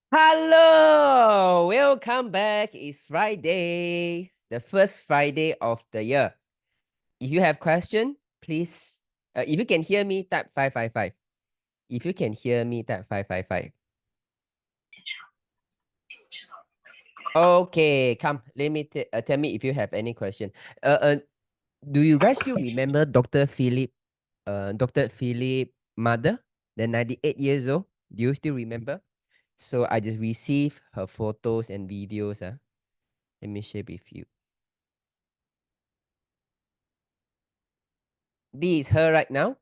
Hello, welcome back. It's Friday, the first Friday of the year. If you have question, please. If you can hear me, type 555. If you can hear me, type 555. Okay, come. Let me tell me if you have any question. Do you guys still remember Dr. Philip? Dr. Philip mother, the 98 years old. Do you still remember? So I just received her photos and videos. Let me share with you. This is her right now,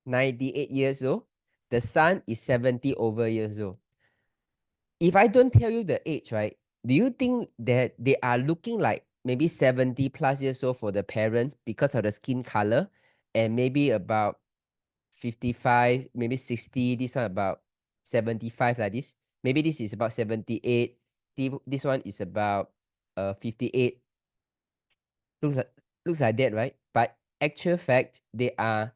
98 years old. The son is 70 over years old. If I don't tell you the age, right, do you think that they are looking like maybe 70 plus years old for the parents because of the skin color, and maybe about 55, maybe 60, this one about 75 like this? Maybe this is about 78. This one is about 58. Looks like that, right? But actual fact, they are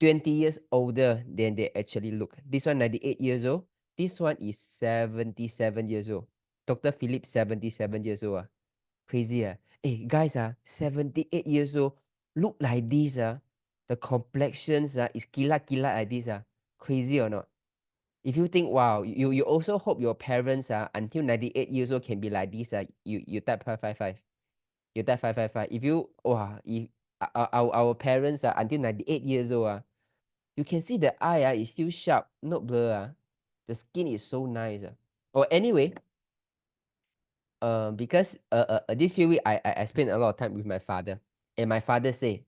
20 years older than they actually look. This one 98 years old. This one is 77 years old. Dr. Philip 77 years old. Crazy. Hey guys, 78 years old. Look like this. The complexions is kilat like this. Crazy or not? If you think, wow, you also hope your parents until 98 years old can be like this. You type 555. You type 555. If you, wow, if our parents are until 98 years old, you can see the eye is still sharp, not blur. The skin is so nice. Or anyway, because this few weeks I spent a lot of time with my father, and my father say,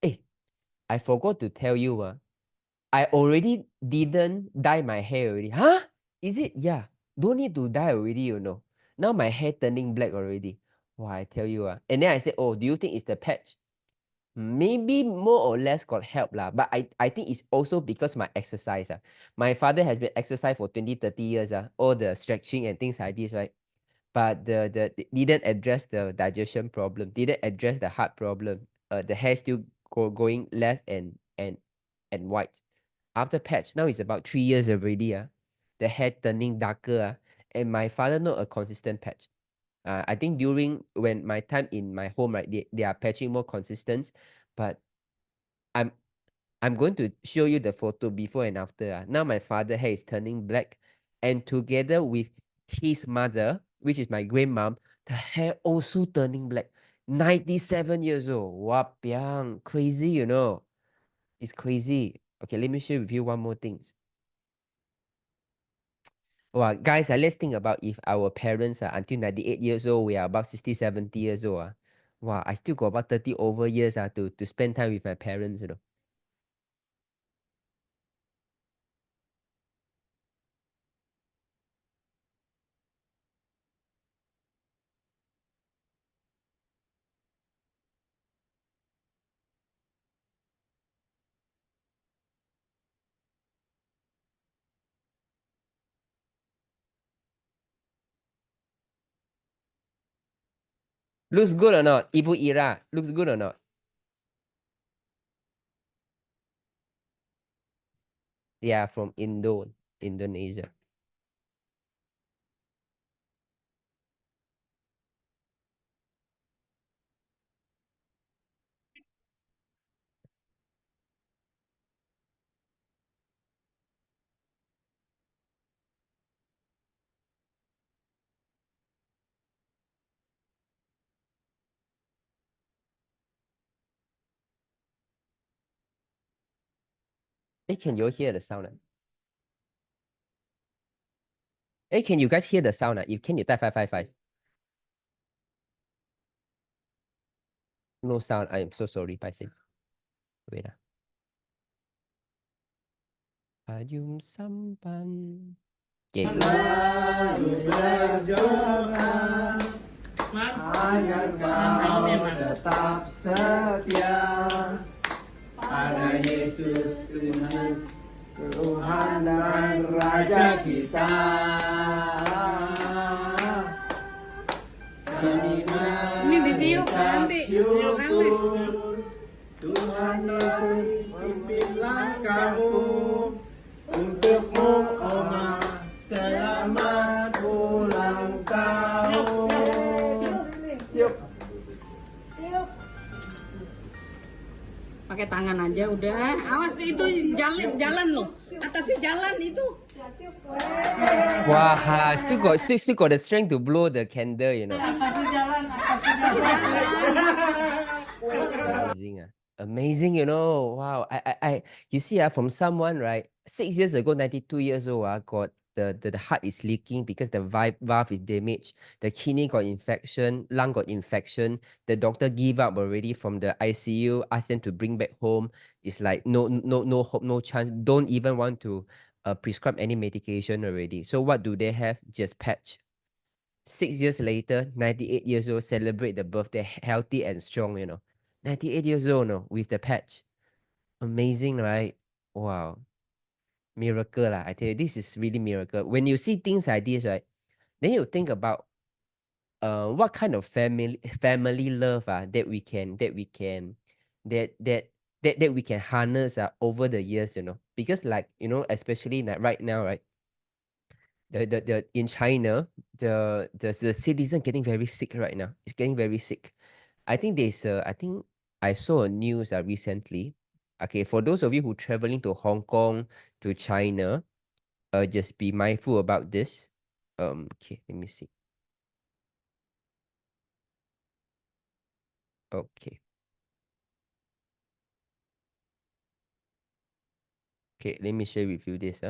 "Hey, I forgot to tell you, I already didn't dye my hair already." Huh? Is it? Yeah. Don't need to dye already, you know. Now my hair turning black already. Wow, I tell you, and then I said, "Oh, do you think it's the patch?" Maybe more or less got help lah, but I think it's also because my exercise. My father has been exercise for 20, 30 years. All the stretching and things like this, right? But the didn't address the digestion problem, didn't address the heart problem. The hair still going less and white. After patch, now it's about 3 years already. The hair turning darker. And my father not a consistent patch. I think during when my time in my home, right, they are patching more consistent, but I'm I'm going to show you the photo before and after. Now my father hair is turning black, and together with his mother, which is my grandmom, the hair also turning black. 97 years old. Wapiang. Crazy, you know. It's crazy. Okay, let me share with you one more thing. Wow, guys, let's think about if our parents are until 98 years old, we are about 60, 70 years old. Wow, I still got about 30 over years to spend time with my parents, you know. Looks good or not? Ibu Ira, looks good or not? They are from Indonesia. Hey, can you hear the sound? Hey, can you guys hear the sound? If can you type 555? No sound. I am so sorry, Paiseh. Wait. Payung sampan. Okay. Selalu berdoa agar kau tetap setia pada Yesus Kristus, Tuhan dan Raja kita. Ini video nanti, video syukur, Tuhan Yesus pimpinlah kamu, untukmu umat selamat pakai tangan aja udah. Awas itu jalan loh. Atasnya jalan itu. Wow, still got the strength to blow the candle, you know. Amazing, amazing, you know. Wow, you see, from someone, right, 6 years ago, 92 years old, got the heart is leaking because the valve is damaged. The kidney got infection, lung got infection. The doctor give up already from the ICU, asked them to bring back home. It's like no hope, no chance. Don't even want to prescribe any medication already. So what do they have? Just patch. 6 years later, 98 years old, celebrate the birthday, healthy and strong, you know. 98 years old, no, with the patch. Amazing, right? Wow. Miracle lah. I tell you, this is really miracle. When you see things like this, right, then you think about what kind of family love that we can harness over the years, you know. Because like, you know, especially like right now, right, the in China, the citizen getting very sick right now. It's getting very sick. I think I saw a news recently. Okay, for those of you who traveling to Hong Kong, to China, just be mindful about this. Okay, let me see. Okay. Okay, let me share with you this.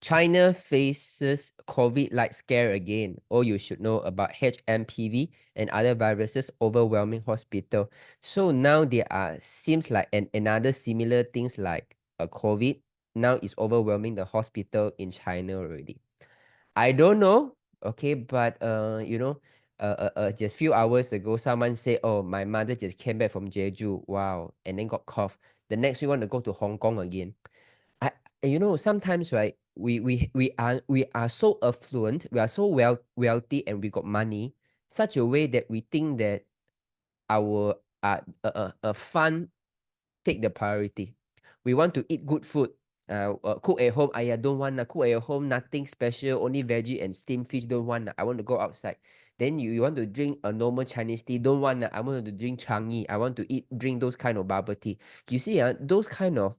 China faces COVID-like scare again. All you should know about HMPV and other viruses overwhelming hospital. So now there seems like another similar things like a COVID now is overwhelming the hospital in China already. I don't know, okay, but you know, just few hours ago, someone said, "Oh, my mother just came back from Jeju, wow," and then got cough. The next we want to go to Hong Kong again. You know, sometimes, right, we are so affluent, we are so wealthy, and we got money, such a way that we think that our fun take the priority. We want to eat good food. Cook at home. I don't want to cook at home. Nothing special. Only veggie and steamed fish. Don't want. I want to go outside. Then you want to drink a normal Chinese tea. Don't want. I want to drink Changi. I want to drink those kind of bubble tea. You see, those kind of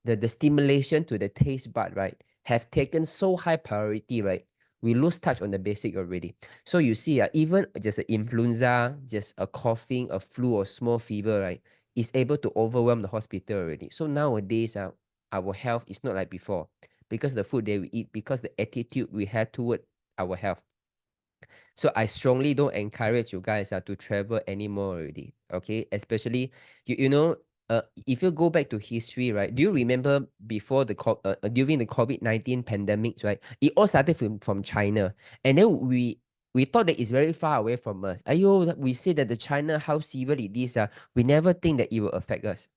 the stimulation to the taste bud, right, have taken so high priority, right? We lose touch on the basic already. So you see, even just an influenza, just a coughing, a flu or small fever, right, is able to overwhelm the hospital already. So nowadays, our health is not like before because the food that we eat, because the attitude we have toward our health. So I strongly don't encourage you guys to travel anymore already. Okay, especially you know, if you go back to history, right? Do you remember before during the COVID-19 pandemics, right? It all started from China, and then we thought that it's very far away from us. We say that the China, how severe it is. We never think that it will affect us.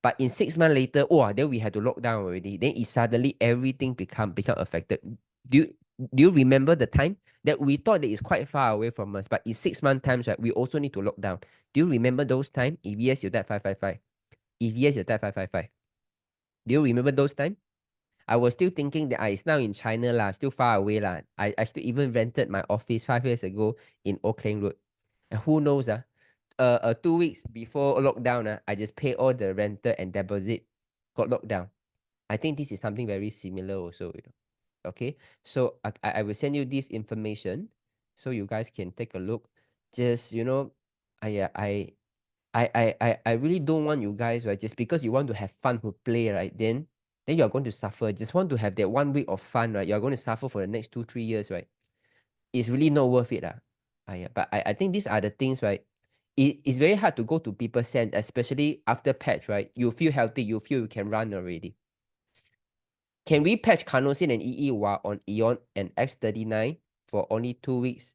But in 6 months later, then we had to lock down already. Then it suddenly everything become affected. Do you remember the time that we thought that it's quite far away from us, but in 6 months times, right, we also need to lock down? Do you remember those times? If yes, you type 555. If yes, you type 555. Do you remember those times? I was still thinking that it's now in China lah, still far away lah. I still even rented my office 5 years ago in Oakland Road. And who knows 2 weeks before lockdown, I just pay all the rental and deposit, got locked down. I think this is something very similar also, you know. Okay, so I will send you this information so you guys can take a look. Just, you know, I really don't want you guys, right, just because you want to have fun to play, right, then you're going to suffer. Just want to have that 1 week of fun, right, you're going to suffer for the next 2-3 years, right? It's really not worth it. But I think these are the things, right? It's very hard to go to people's sense, especially after patch, right? You feel healthy, you feel you can run already. Can we patch carnosine and EE while on Eon and X39 for only 2 weeks?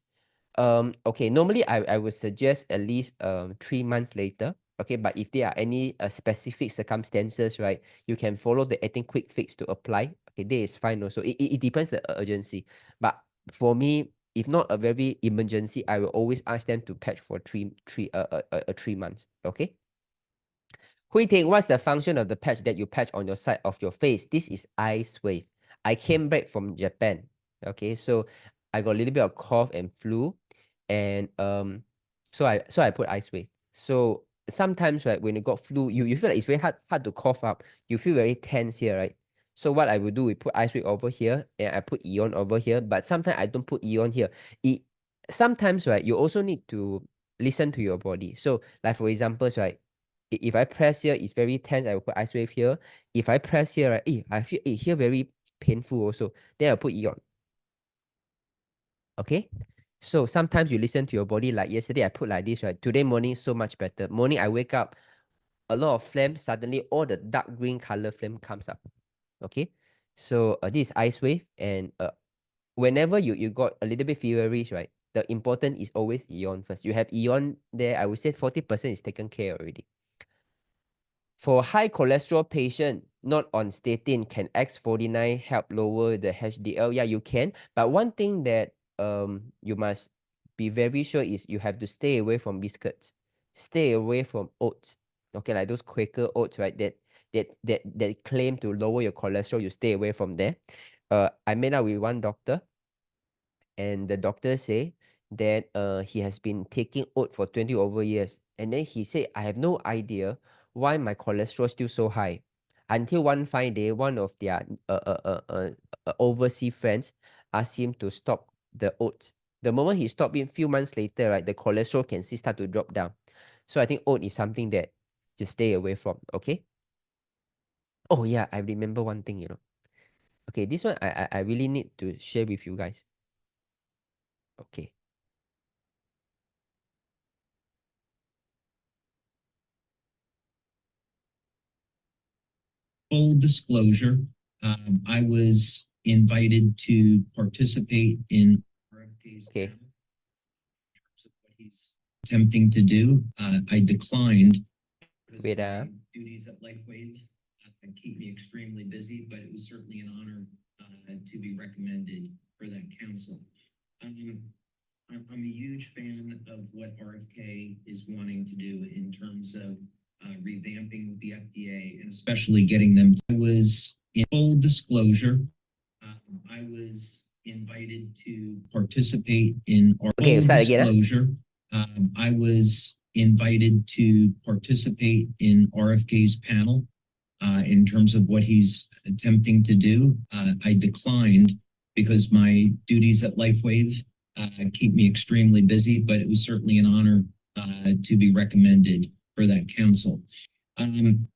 Okay, normally I would suggest at least 3 months later. Okay, but if there are any specific circumstances, right, you can follow the 18 quick fix to apply. Okay, that is fine also. It depends the urgency. But for me, if not a very emergency, I will always ask them to patch for 3 months. Okay. Hui Ting, what's the function of the patch that you patch on your side of your face? This is ice wave. I came back from Japan. Okay, so I got a little bit of cough and flu, and So I put ice wave. So sometimes, right, when you got flu, you feel like it's very hard to cough up. You feel very tense here, right? So what I would do, we put ice wave over here, and I put Eon over here. But sometimes I don't put Eon here. Sometimes, right, you also need to listen to your body. So, like for example, right, if I press here, it's very tense. I will put ice wave here. If I press here, right, I feel here very painful also. Then I'll put Eon. Okay. So sometimes you listen to your body. Like yesterday, I put like this, right? Today morning, so much better. Morning, I wake up, a lot of phlegm. Suddenly, all the dark green color phlegm comes up. Okay. So this is ice wave. And whenever you got a little bit feverish, right? The important is always Eon first. You have Eon there. I would say 40% is taken care already. For high cholesterol patient not on statin, can X49 help lower the HDL? Yeah, you can. But one thing that you must be very sure is you have to stay away from biscuits. Stay away from oats. Okay, like those Quaker oats, right? That claim to lower your cholesterol, you stay away from there. I met up with one doctor, and the doctor say that he has been taking oat for 20 over years. And then he said, I have no idea why my cholesterol still so high. Until one fine day, one of their overseas friends asked him to stop the oats. The moment he stopped it, few months later, right, the cholesterol can see start to drop down. So I think oat is something that just stay away from, okay? Oh yeah, I remember one thing, Okay, this one I really need to share with you guys. Okay. Full disclosure, I was invited to participate in RFK's Okay. panel. In terms of what he's attempting to do, I declined because Wait, my duties at LifeWave keep me extremely busy, but it was certainly an honor to be recommended for that council. I'm a huge fan of what RFK is wanting to do in terms of revamping the FDA and especially getting them. I was in full disclosure. I was invited to participate in our Okay, full start again, disclosure. I was invited to participate in RFK's panel in terms of what he's attempting to do. I declined because my duties at LifeWave keep me extremely busy, but it was certainly an honor to be recommended for that council. I'm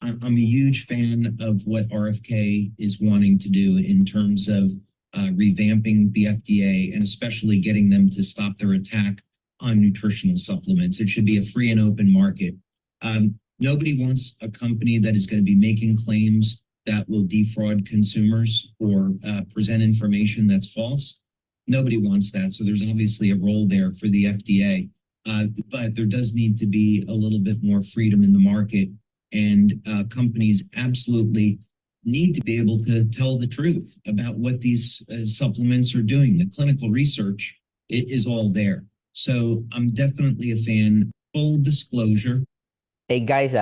a huge fan of what RFK is wanting to do in terms of revamping the FDA and especially getting them to stop their attack on nutritional supplements. It should be a free and open market. Nobody wants a company that is going to be making claims that will defraud consumers or present information that's false. Nobody wants that. So there's obviously a role there for the FDA. But there does need to be a little bit more freedom in the market, and companies absolutely need to be able to tell the truth about what these supplements are doing. The clinical research is all there. So I'm definitely a fan. Full disclosure. Hey guys,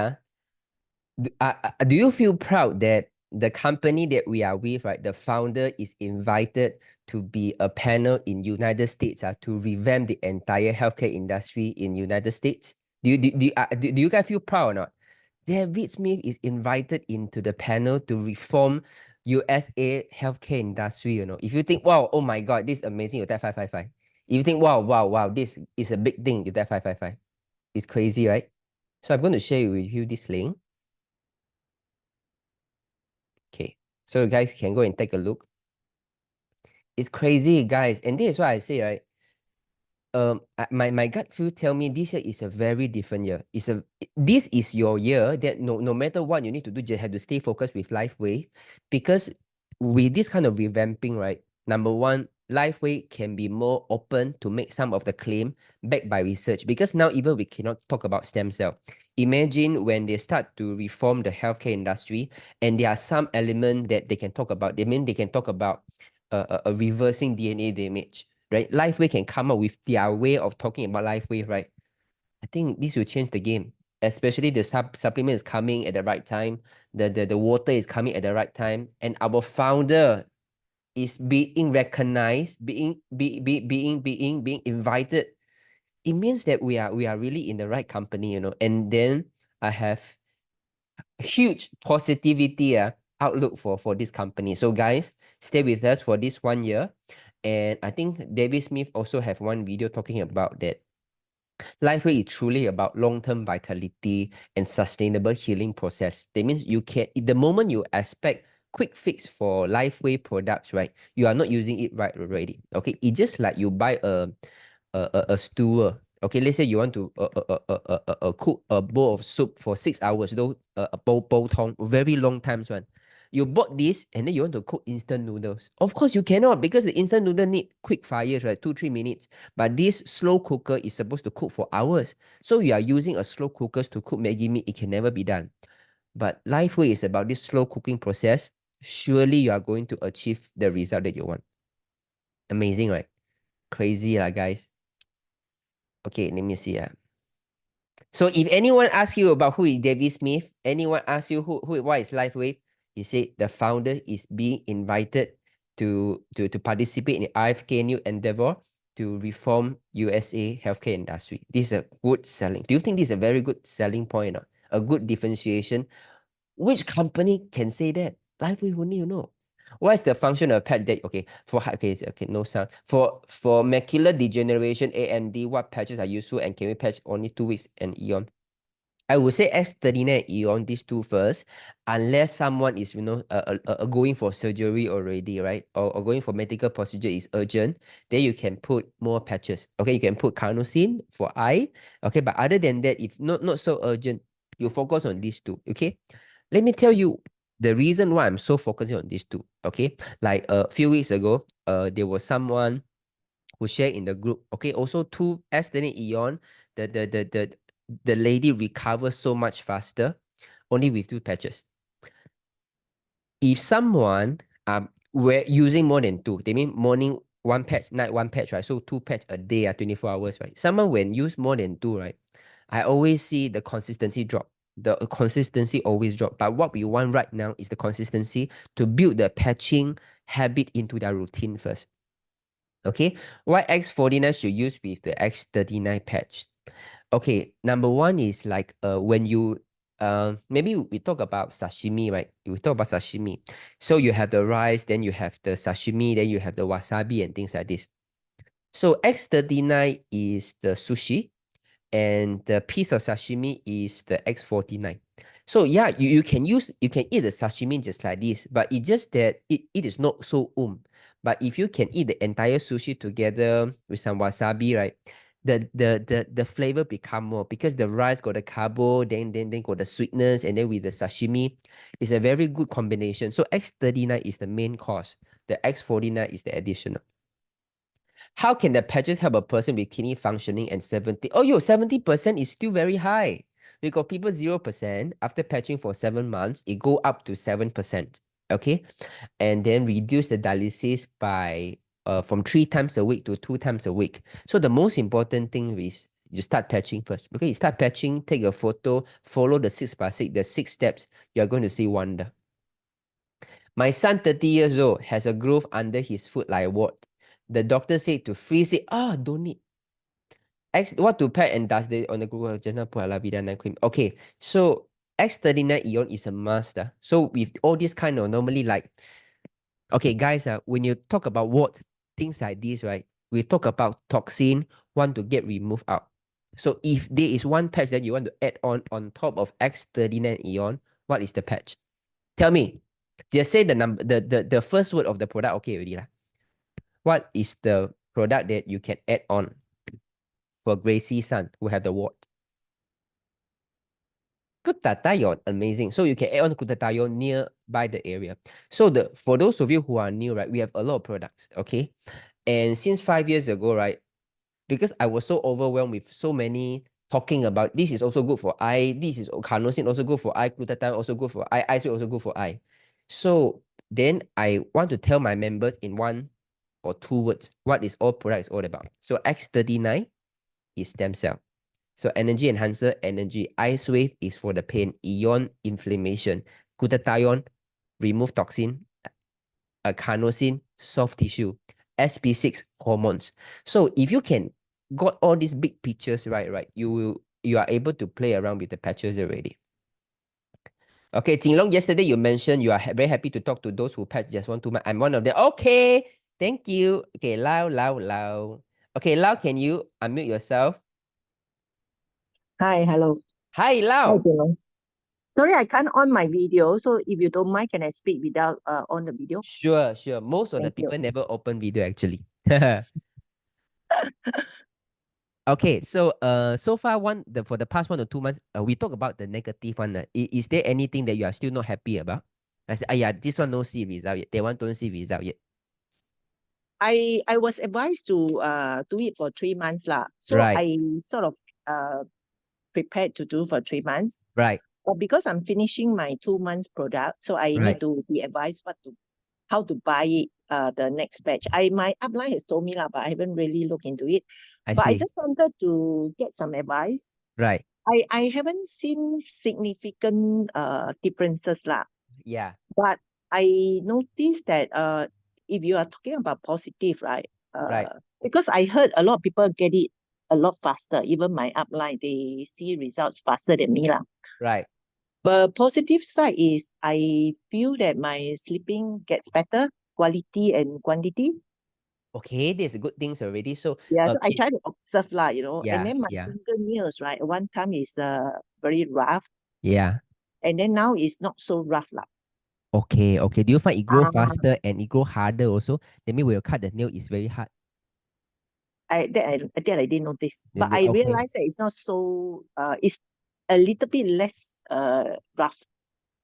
do you feel proud that the company that we are with, right, the founder is invited to be a panel in United States to revamp the entire healthcare industry in United States? Do you guys feel proud or not? David Smith is invited into the panel to reform USA healthcare industry, If you think, wow, oh my God, this is amazing, you type 555. If you think, wow, this is a big thing, you type 555. It's crazy, right? So I'm going to share with you this link. Okay, so you guys can go and take a look. It's crazy, guys. And this is why I say, right? My gut feel tell me this year is a very different year. This is your year that no matter what you need to do, you have to stay focused with LifeWay, because with this kind of revamping, right? Number one, LifeWay can be more open to make some of the claim backed by research, because now even we cannot talk about stem cell. Imagine when they start to reform the healthcare industry, and there are some element that they can talk about. They can talk about reversing DNA damage. Right? LifeWay can come up with their way of talking about LifeWay, right? I think this will change the game, especially the supplement is coming at the right time. The water is coming at the right time, and our founder is being recognized, being invited it means that we are really in the right company, you know. And then I have huge positivity outlook for this company. So guys, stay with us for this 1 year. And I think David Smith also have one video talking about that. LifeWay is truly about long-term vitality and sustainable healing process. That means you can, the moment you expect quick fix for LifeWay products, right? You are not using it right already. Okay, it's just like you buy a stew. Okay, let's say you want to cook a bowl of soup for 6 hours, though a bowl tong, very long times one. You bought this and then you want to cook instant noodles. Of course you cannot, because the instant noodle need quick fires, right? 2-3 minutes. But this slow cooker is supposed to cook for hours. So you are using a slow cooker to cook Maggi mee. It can never be done. But LifeWay is about this slow cooking process. Surely you are going to achieve the result that you want. Amazing, right? Crazy, guys. Okay, let me see. So if anyone asks you about who is David Smith, anyone asks you what is LifeWay, he said the founder is being invited to participate in the RFK new endeavor to reform USA healthcare industry. This is a good selling. Do you think this is a very good selling point? A good differentiation? Which company can say that? LifeWay only, you know. What is the function of patch that, okay, no sound. For macular degeneration, AMD, what patches are useful and can we patch only 2 weeks and eon? I would say X39 and eon, these two first, unless someone is, you know, going for surgery already, right? Or going for medical procedure is urgent, then you can put more patches. Okay, you can put carnosine for eye. Okay, but other than that, if not so urgent, you focus on these two. Okay, let me tell you the reason why I'm so focusing on these two. Okay, like a few weeks ago, there was someone who shared in the group. Okay, also 2 S39 eon, the lady recovers so much faster only with 2 patches. If someone were using more than 2, they mean morning 1 patch, night 1 patch, right? So 2 patch a day, 24 hours, right? Someone when use more than 2, right? I always see the consistency drop. The consistency always drop. But what we want right now is the consistency to build the patching habit into their routine first. Okay, why X49 should use with the X39 patch? Okay, number one is like when you maybe we talk about sashimi, right? We talk about sashimi. So you have the rice, then you have the sashimi, then you have the wasabi and things like this. So X39 is the sushi, and the piece of sashimi is the X49. So yeah, you can eat the sashimi just like this, but it's just that it is not so But if you can eat the entire sushi together with some wasabi, right? The flavor become more, because the rice got the carbo, then got the sweetness, and then with the sashimi, it's a very good combination. So X39 is the main course. The X49 is the additional. How can the patches help a person with kidney functioning and 70? Oh, 70% is still very high. We got people 0%. After patching for 7 months, it go up to 7%. Okay. And then reduce the dialysis by from 3 times a week to 2 times a week. So the most important thing is you start patching first. Okay, you start patching, take a photo, follow the 6x6, the 6 steps, you're going to see wonder. My son, 30 years old, has a growth under his foot like what? The doctor said to freeze it. Don't need. What to pack and does they on the Google Journal Bina cream? Okay, so X39 Eon is a must. So with all this kind of normally like, okay, guys, when you talk about what things like this, right? We talk about toxin want to get removed out. So if there is one patch that you want to add on top of X39 Eon, what is the patch? Tell me. Just say the number, the first word of the product. Okay, already lah. What is the product that you can add on for Gracie's son who have the wart? Glutathione, amazing. So you can add on glutathione nearby the area. So for those of you who are new, right, we have a lot of products, okay? And since 5 years ago, right, because I was so overwhelmed with so many talking about this is also good for eye, this is carnosine also good for eye, glutathione also good for eye, ice also good for eye. So then I want to tell my members in 1 or 2 words what is all product is all about. So X39 is stem cell. So energy enhancer, energy. Ice wave is for the pain. Eon, inflammation. Glutathione, remove toxin. Carnosine, soft tissue. SP6, hormones. So if you can got all these big pictures right, you are able to play around with the patches already. Okay, Jinlong, yesterday you mentioned you are very happy to talk to those who patch just 1-2 months. I'm one of them. Okay, thank you. Okay, Lau. Okay, Lau, can you unmute yourself? Hi, hello. Hi, Hi, Lau. Jinlong. Sorry, I can't on my video. So if you don't mind, can I speak without on the video? Sure. Most of the Thank you. people never open video actually. Okay, so so far for the past 1 or 2 months, we talk about the negative one. Is there anything that you are still not happy about? I say, yeah, this one no see result yet. That one don't see result yet. I was advised to do it for 3 months lah. So Right. I sort of prepared to do for 3 months. Right. But because I'm finishing my 2 months product, so I Right. need to be advised how to buy it the next batch. My upline has told me lah, but I haven't really looked into it. I But I see. just wanted to get some advice. Right. I haven't seen significant differences lah. Yeah. But I noticed that if you are talking about positive, right? Right. Because I heard a lot of people get it a lot faster. Even my upline, they see results faster than me lah. Right. But positive side is I feel that my sleeping gets better, quality and quantity. Okay, there's good things already. So Yeah, so I okay. try to observe lah, Yeah, and then my yeah. fingernails, right? One time is very rough, Yeah. and then now it's not so rough lah. Okay. Do you find it grow Ah. faster and it grow harder also? That means when you cut the nail, it's very hard. I didn't notice, but I Okay. realized that it's not so it's a little bit less rough.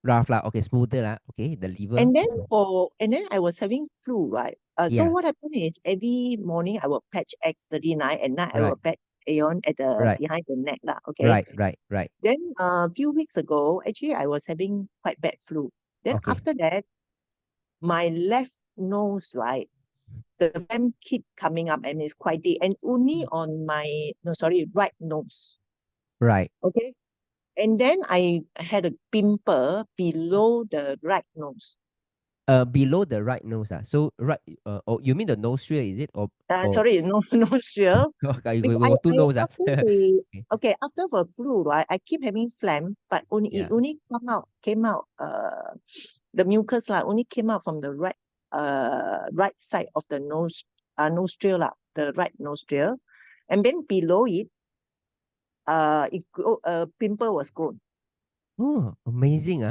Rough lah. Okay, smoother lah. Okay, the liver. And then I was having flu, right? So Yeah. what happened is every morning I will patch X39, and night I Right. will patch Aeon at the Right. behind the neck lah. Okay. Right. Then a few weeks ago, actually I was having quite bad flu. Then Okay. after that, my left nose, right, the phlegm keep coming up and it's quite deep, and only on my right nose. Right. Okay. And then I had a pimple below the right nose. Below the right nose. So right. Oh, you mean the nostril? Is it or? Sorry, nostril. Okay, you Because got two nose. Okay, after the flu, right, I keep having phlegm, but Yeah. it only came out. The mucus only came out from the right side of the nostril the right nostril, and then below it, a pimple was grown. Oh, amazing.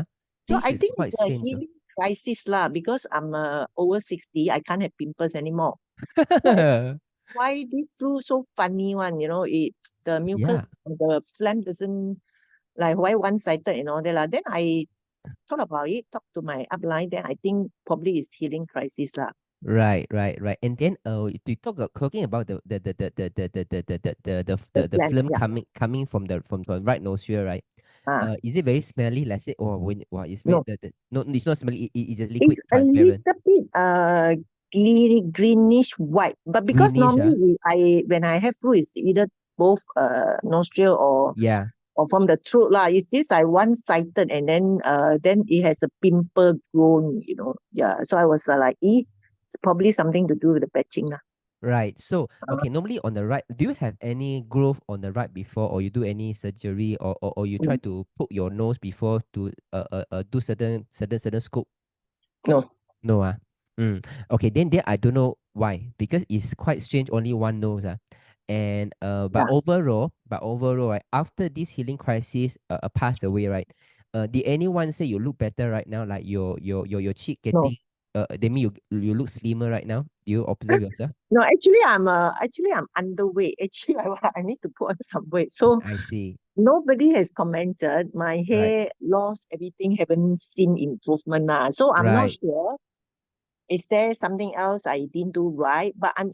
So This I is think quite it's a strange. healing crisis because I'm over 60. I can't have pimples anymore. So why this flu so funny one? The mucus, the phlegm doesn't like why one-sided and all that lah. Then I thought about it, talked to my upline. Then I think probably it's healing crisis lah. Right. And then you talking about the phlegm, phlegm yeah. coming from the right nostril, right? Is it very smelly? Let's say, or when it's very, No. no, it's not smelly. It's just liquid, It's a transparent, little bit greenish white, but because greenish. normally when I have flu, it's either both nostril or Yeah. from the throat lah. It's this like one-sided, and then it has a pimple grown. Yeah. So I was like, it's probably something to do with the patching lah. Right. So, okay, normally on the right, do you have any growth on the right before, or you do any surgery, or you try to poke your nose before to do certain scope? No. No. Okay, then I don't know why, because it's quite strange, only one nose. And but Yeah. overall, right, after this healing crisis passed away, right? Did anyone say you look better right now? Like your cheek No. getting they mean you look slimmer right now? Do you observe yourself? No, actually I'm underweight. Actually, I need to put on some weight. So I see. nobody has commented. My hair loss, everything haven't seen improvement now. So I'm not Right. sure. Is there something else I didn't do right? But I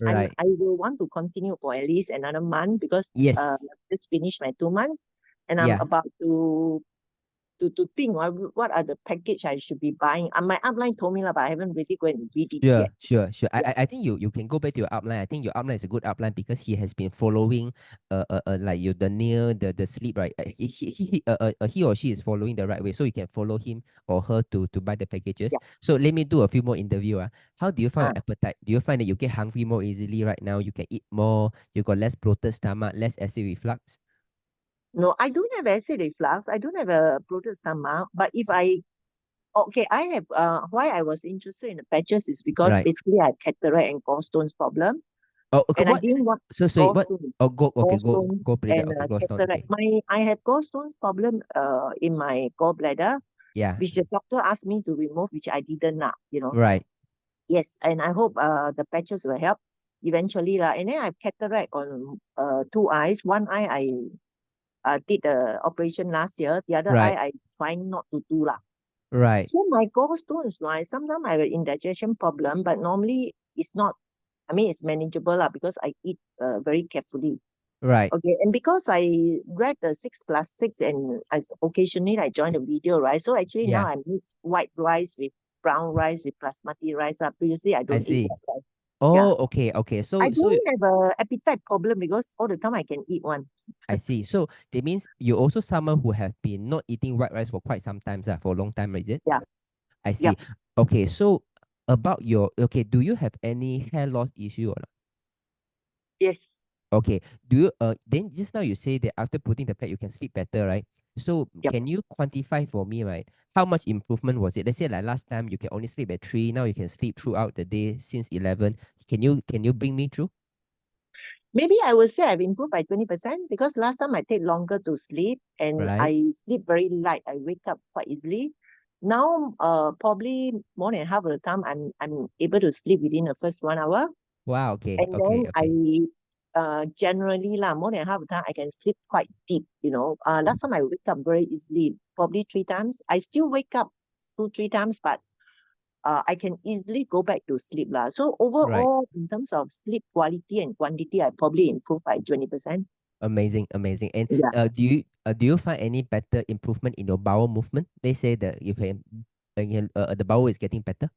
will want to continue for at least another month because Yes. I just finished my 2 months, and I'm Yeah. about to think what are the package I should be buying. My upline told me lah, but I haven't really go and read it Sure, yet. sure. I think you can go back to your upline. I think your upline is a good upline because he has been following like the nail, the sleep, right? He or she is following the right way, so you can follow him or her to buy the packages. Yeah. So let me do a few more interview. How do you find your Ah. appetite? Do you find that you get hungry more easily right now? You can eat more. You got less bloated stomach, less acid reflux. No, I don't have acid reflux. I don't have a bloated stomach. But if I I have why I was interested in the patches is because Right. basically I have cataract and gallstones problem. Oh, okay. And I What? didn't want So sorry. What? gallstones. Oh, go. Okay, go. Gallstones Go. Play and that. Okay, gallstone. cataract. Okay. I have gallstones problem in my gallbladder, Yeah. which the doctor asked me to remove, which I didn't now, Right. Yes, and I hope the patches will help eventually lah. And then I have cataract on 2 eyes. One eye I did the operation last year. The other Right. eye I trying not to do lah. Right. So my gallstones, right? Sometimes I have an indigestion problem, but normally it's not. I mean, it's manageable lah because I eat very carefully. Right. Okay, and because I read the 6+6 and occasionally I join the video, right? So actually now Yeah. I mix white rice with brown rice with basmati rice. Previously I don't eat see. white rice. Oh, okay. So I don't have a appetite problem because all the time I can eat one. I see. So that means you're also someone who have been not eating white rice for quite some time, for a long time, is it? Yeah. I see. Yep. Okay, so about do you have any hair loss issue or not? Yes. Okay. Do you then just now you say that after putting the pad you can sleep better, right? So Yep. can you quantify for me, right? How much improvement was it? Let's say like last time you can only sleep at 3, now you can sleep throughout the day since 11. Can you bring me through? Maybe I would say I've improved by 20% because last time I take longer to sleep and Right. I sleep very light. I wake up quite easily. Now, probably more than half of the time I'm able to sleep within the first 1 hour. Wow, okay, And okay, then okay. I generally more than half the time I can sleep quite deep, Last time I wake up very easily, probably 3 times. I still wake up 2-3 times, but I can easily go back to sleep lah. So overall, in terms of sleep quality and quantity, I probably improved by 20%. Amazing, amazing. And Yeah. do you find any better improvement in your bowel movement? They say that the bowel is getting better.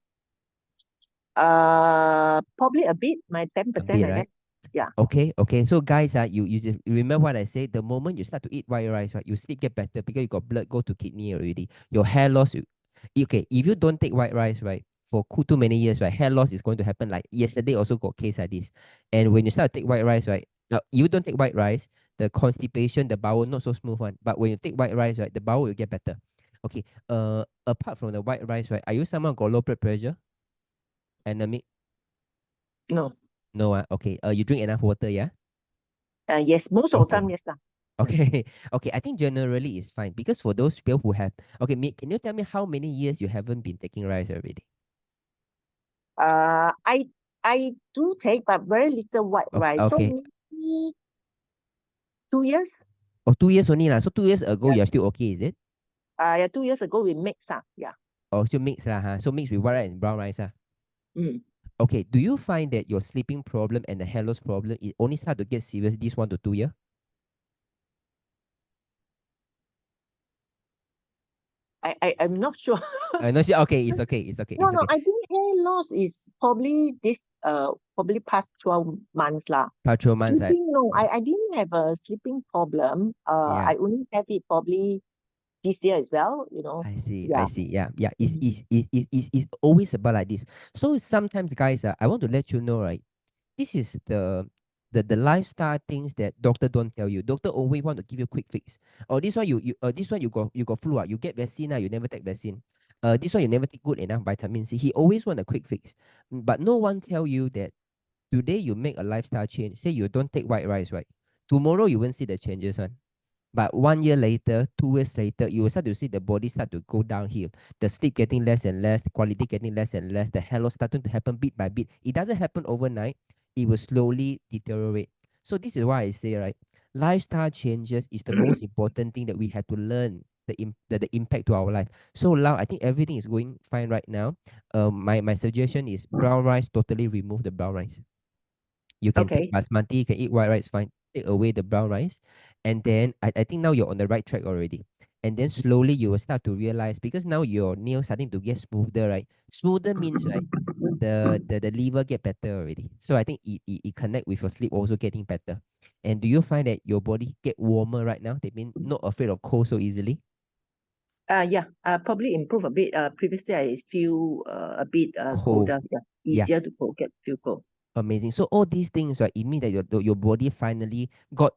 Probably a bit, my 10% A bit, like that. right? Yeah. Okay. So guys, you just remember what I said. The moment you start to eat white rice, right, you sleep get better because you got blood go to kidney already. Your hair loss, okay. If you don't take white rice, right, for too many years, right, hair loss is going to happen. Like yesterday, also got case like this. And when you start to take white rice, right, now you don't take white rice, the constipation, the bowel not so smooth one. But when you take white rice, right, the bowel will get better. Okay. Apart from the white rice, right, are you someone got low blood pressure? Anemic? No. No. Okay. You drink enough water, yeah? Yes, most of the Okay. time, yes lah. Okay. Okay. I think generally it's fine because for those people who have, okay, can you tell me how many years you haven't been taking rice already? I do take, but very little white rice. So Okay. maybe 2 years. Oh, 2 years only lah. So 2 years ago, Yeah. you're still okay, is it? Yeah, 2 years ago we mix yeah. Oh, so mix lah, huh? So mix with white rice and brown rice, Mm. Okay. Do you find that your sleeping problem and the hair loss problem it only start to get serious this 1 to 2 years? I'm not sure. No, okay, it's okay. It's okay. No, It's okay. I think hair loss is probably probably past 12 months lah. Patrol months, right? Sleeping, no, I didn't have a sleeping problem. Yeah. I only have it probably this year as well, I see. Yeah. I see. Yeah. It's always about like this. So sometimes, guys, I want to let you know, right? This is the lifestyle things that doctor don't tell you. Doctor always want to give you quick fix. Or this one you got flu. You get vaccine, you never take vaccine. This one you never take good enough vitamin C. He always want a quick fix. But no one tell you that today you make a lifestyle change. Say you don't take white rice, right? Tomorrow you won't see the changes, one. But 1 year later, 2 years later, you will start to see the body start to go downhill. The sleep getting less and less, the quality getting less and less, the hair loss starting to happen bit by bit. It doesn't happen overnight. It will slowly deteriorate. So this is why I say, right, lifestyle changes is the most important thing that we have to learn the impact to our life. So Lau, I think everything is going fine right now. My suggestion is brown rice, totally remove the brown rice. You can take Okay. basmati, you can eat white rice, fine. Take away the brown rice. And then I think now you're on the right track already. And then slowly you will start to realize, because now your nail starting to get smoother, right? Smoother means, right, the liver get better already. So I think it connect with your sleep also getting better. And do you find that your body get warmer right now? That mean not afraid of cold so easily? Yeah, probably improve a bit. Previously I feel a bit Cold. colder. Yeah, Yeah. easier to feel cold. Amazing. So all these things, right, it means that your body finally got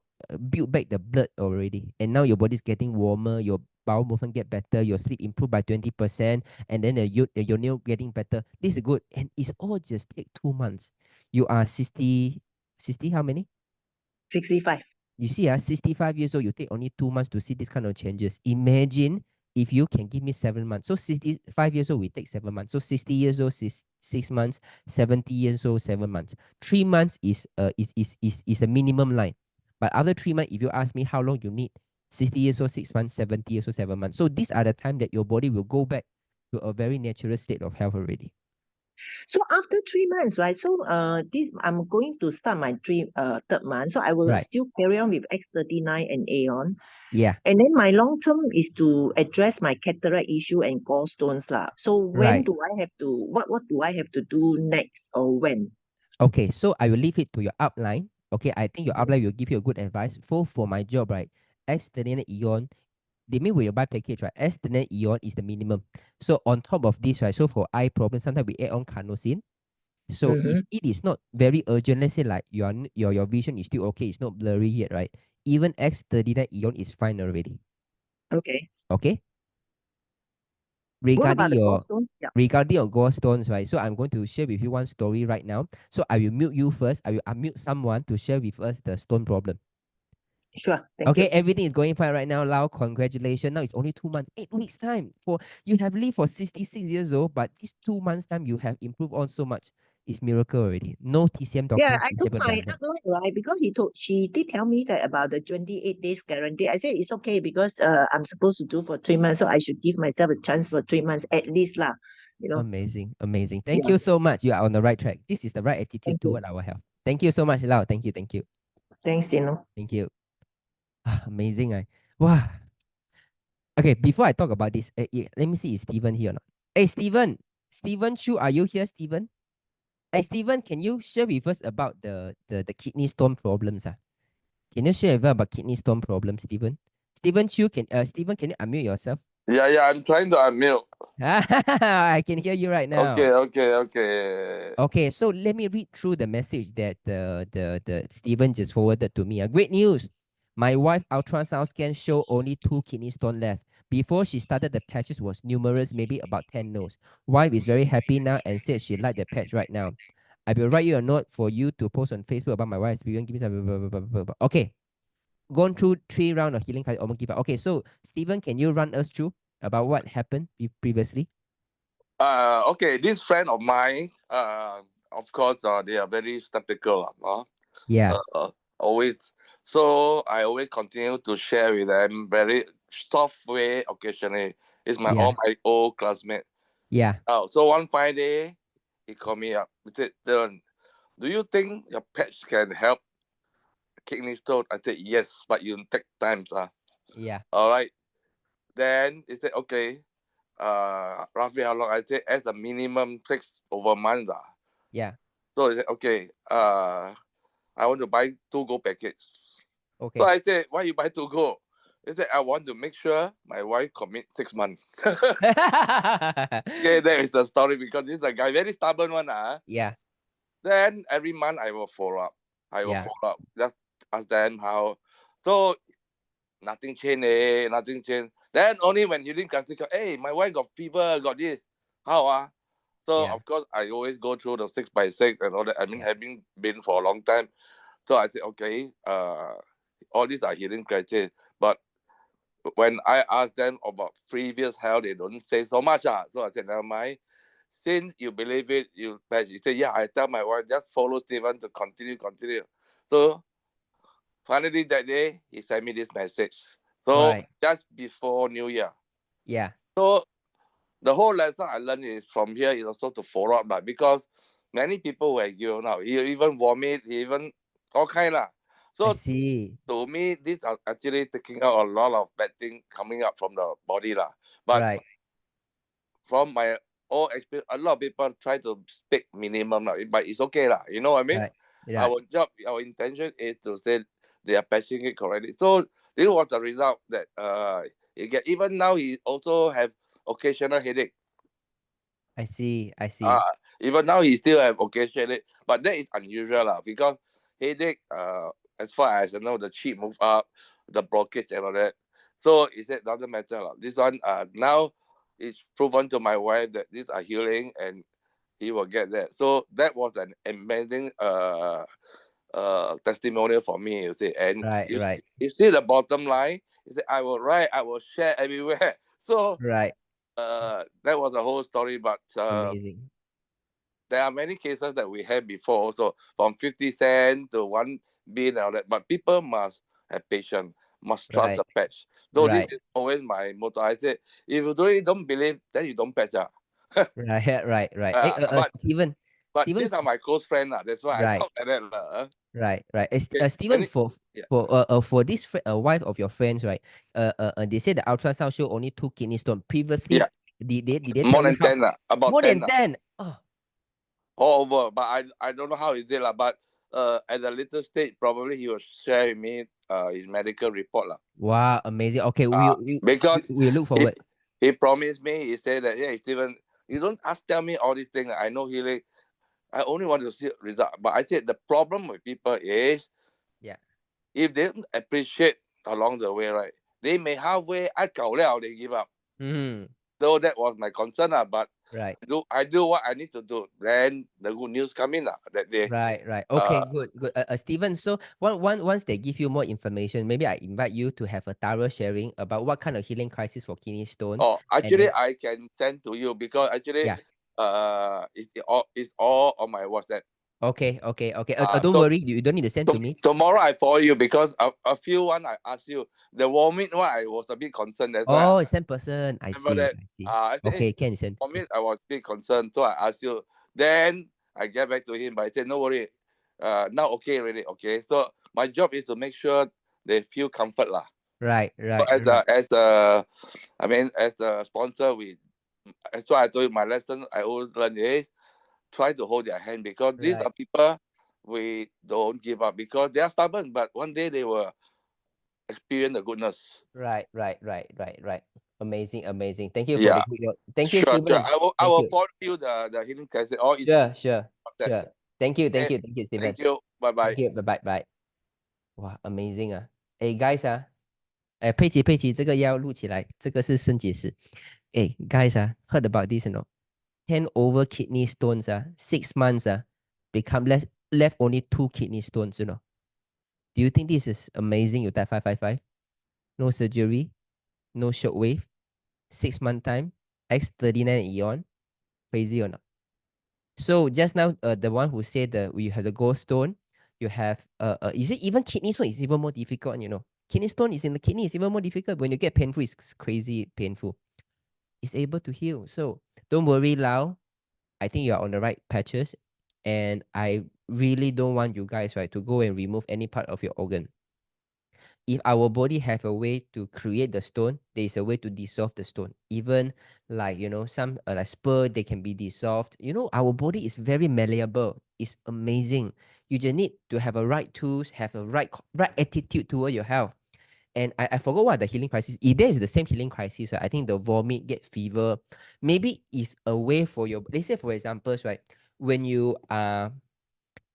built back the blood already. And now your body's getting warmer, your bowel movement get better, your sleep improved by 20%, and then your nail getting better. This is good. And it's all just take 2 months. You are 60 how many? 65. You see, 65 years old, you take only 2 months to see this kind of changes. Imagine if you can give me 7 months. So 65 years old, we take 7 months. So 60 years old, 6 months. 70 years old, 7 months. 3 months is a minimum line. But after 3 months, if you ask me how long you need, 60 years old, 6 months, 70 years old, 7 months. So these are the time that your body will go back to a very natural state of health already. So after 3 months, right? So this I'm going to start my third month. So I will Right. still carry on with X39 and Aeon. Yeah. And then my long term is to address my cataract issue and gallstones lah. So when Right. do I have to what do I have to do next or when? Okay, so I will leave it to your upline. Okay, I think your upline will give you a good advice. For my job, right? External Eon, they mean when you buy package, right? External Eon is the minimum. So on top of this, right? So for eye problems, sometimes we add on carnosine. So if it is not very urgent, let's say like your vision is still okay, it's not blurry yet, right? Even X39 Eon is fine already. Okay. Okay. What Regarding about the your gallstones? Yeah. regarding your gallstones, right? So I'm going to share with you one story right now. So I will mute you first. I will unmute someone to share with us the stone problem. Sure. Thank Okay, you. everything is going fine right now. Lau, congratulations. Now it's only 2 months, 8 weeks time. For you have lived for 66 years old, but these 2 months time you have improved on so much. It's miracle already. No TCM doctor Yeah, I is told able my done that. upline, right? Because she did tell me that about the 28 days guarantee. I said it's okay because I'm supposed to do for 3 months, so I should give myself a chance for 3 months at least lah. You know. Amazing, amazing. Thank Yeah. you so much. You are on the right track. This is the right attitude Thank you. toward our health. Thank you so much, Lau. Thank you, thank you. Thanks, Thank you. Amazing, right? Wow. Okay, before I talk about this, let me see is Steven here or not. Hey, Steven. Steven Chu, are you here, Steven? Hey, Steven, can you share with us about the kidney stone problems? Can you share with us about kidney stone problems, Steven? Steven Chu, Steven, can you unmute yourself? Yeah, I'm trying to unmute. I can hear you right now. Okay. Okay, so let me read through the message that the Steven just forwarded to me. Great news. My wife ultrasound scan show only 2 kidney stone left. Before she started, the patches was numerous, maybe about 10 nodes. Wife is very happy now and said she like the patch right now. I will write you a note for you to post on Facebook about my wife's experience. Give me some blah, blah, blah, blah. Okay. Gone through 3 rounds of healing. Almost give up. Okay, so Steven, can you run us through about what happened previously? Okay, this friend of mine, of course, they are very skeptical. Yeah. Always. So I always continue to share with them very soft way occasionally. It's all my old classmate. Yeah. So one fine day, he called me up. He said, Dylan, do you think your patch can help kidney stone? I said, yes, but you take time. Yeah. All right. Then he said, okay. Roughly how long? I said, as a minimum 6 over months. Yeah. So he said, okay. I want to buy 2 go package. Okay. So I said, why you buy 2 go? He said, I want to make sure my wife commit 6 months. Okay, that is the story because this is a guy very stubborn one. Yeah. Then every month I will follow up. Follow up. Just ask them how. So nothing changed. Nothing changed. Then only when you didn't consider, hey, my wife got fever, got this. How? So of course I always go through the 6x6 and all that. I mean, having been for a long time. So I said, okay, all these are healing criteria. But when I ask them about previous health, they don't say so much. So I said, never mind. Since you believe it, you say, yeah, I tell my wife, just follow Steven to continue. So finally that day, he sent me this message. So just before New Year. Yeah. So the whole lesson I learned is from here is also to follow up, because many people were given up. He even vomit, he even all kind. So see. to me, these are actually taking out a lot of bad things coming up from the body lah. But Right. from my own experience, a lot of people try to speak minimum lah, but it's okay lah. You know what I mean? Right. Right. Our job, our intention is to say they are patching it correctly. So this was the result that he get. Even now, he also have occasional headache. I see. I see. Even now, he still have occasional headache, but that is unusual lah, because headache, as far as I know, the chi move up, the blockage and all that. So he said doesn't matter lah. This one now it's proven to my wife that these are healing and he will get that. So that was an amazing testimonial for me, you see. And Right. Right. you see the bottom line. He said, I will write, I will share everywhere. So Right. that was the whole story. But Amazing. there are many cases that we had before also, from 50 cents to 1 billion and all that. But people must have patience, must trust Right. the patch. So Right. this is always my motto. I say, if you really don't believe, then you don't patch. Right. Right. Right. Hey, Steven. But Steven. these are my close friends. That's why I Right. talk like that. Right. Right. Okay. Steven, Yeah. for this wife of your friends, right? They say the ultrasound show only 2 kidney stone. Previously, Yeah. did they More tell you than 10 about more 10 than 10? Oh, all over. But I don't know how is it but at a later stage, probably he will share with me his medical report wow, amazing. Okay, because we look forward. he promised me. He said that, yeah, Steven, you don't tell me all these things. I know healing. I only want to see result. But I said the problem with people is, Yeah, if they don't appreciate along the way, right, they may halfway they give up. So that was my concern but right. I do what I need to do. Then the good news come in that day. Right. Okay, good. Steven, so once they give you more information, maybe I invite you to have a thorough sharing about what kind of healing crisis for kidney stone. Oh, actually, I can send to you because actually, Yeah. It's all on my WhatsApp. Okay. Don't worry, you don't need to send to me. Tomorrow I forward you because a few one I asked you. The vomit one I was a bit concerned. That's why. Oh, same person. I see. That. I see. I said, Okay, can send. Vomit, I was a bit concerned, so I asked you. Then I get back to him, but I said, no worry. Now okay already. Okay, so my job is to make sure they feel comfort lah. Right. So as the sponsor, that's why I told you my lesson I always learn is try to hold their hand, because these are people we don't give up because they are stubborn, but one day they will experience the goodness. Right. Amazing. Thank you for the video. Thank you, Sure. Steven. I will forward you the healing cassette. Sure. Thank you, Steven. Thank you. Bye bye. Thank you. Bye. Wow, amazing 哎 guys 佩奇，这个要录起来，这个是肾结石。哎 guys heard about this or not? 10 over kidney stones 6 months become left only 2 kidney stones, you know. Do you think this is amazing? You type 555, no surgery, no shockwave, 6 month time, X39 eon, crazy or not? So just now, the one who said that you have the gallstone, you have is it even kidney stone is even more difficult, you know. Kidney stone is in the kidney, it's even more difficult. When you get painful, it's crazy painful. It's able to heal. So don't worry, Lau. I think you are on the right patches, and I really don't want you guys to go and remove any part of your organ. If our body have a way to create the stone, there is a way to dissolve the stone. Even like, you know, some like spur, they can be dissolved. You know, our body is very malleable. It's amazing. You just need to have a right tools, have a right attitude toward your health. And I forgot what the healing crisis. If there is the same healing crisis, I think the vomit, get fever, maybe is a way for your. Let's say for examples, when you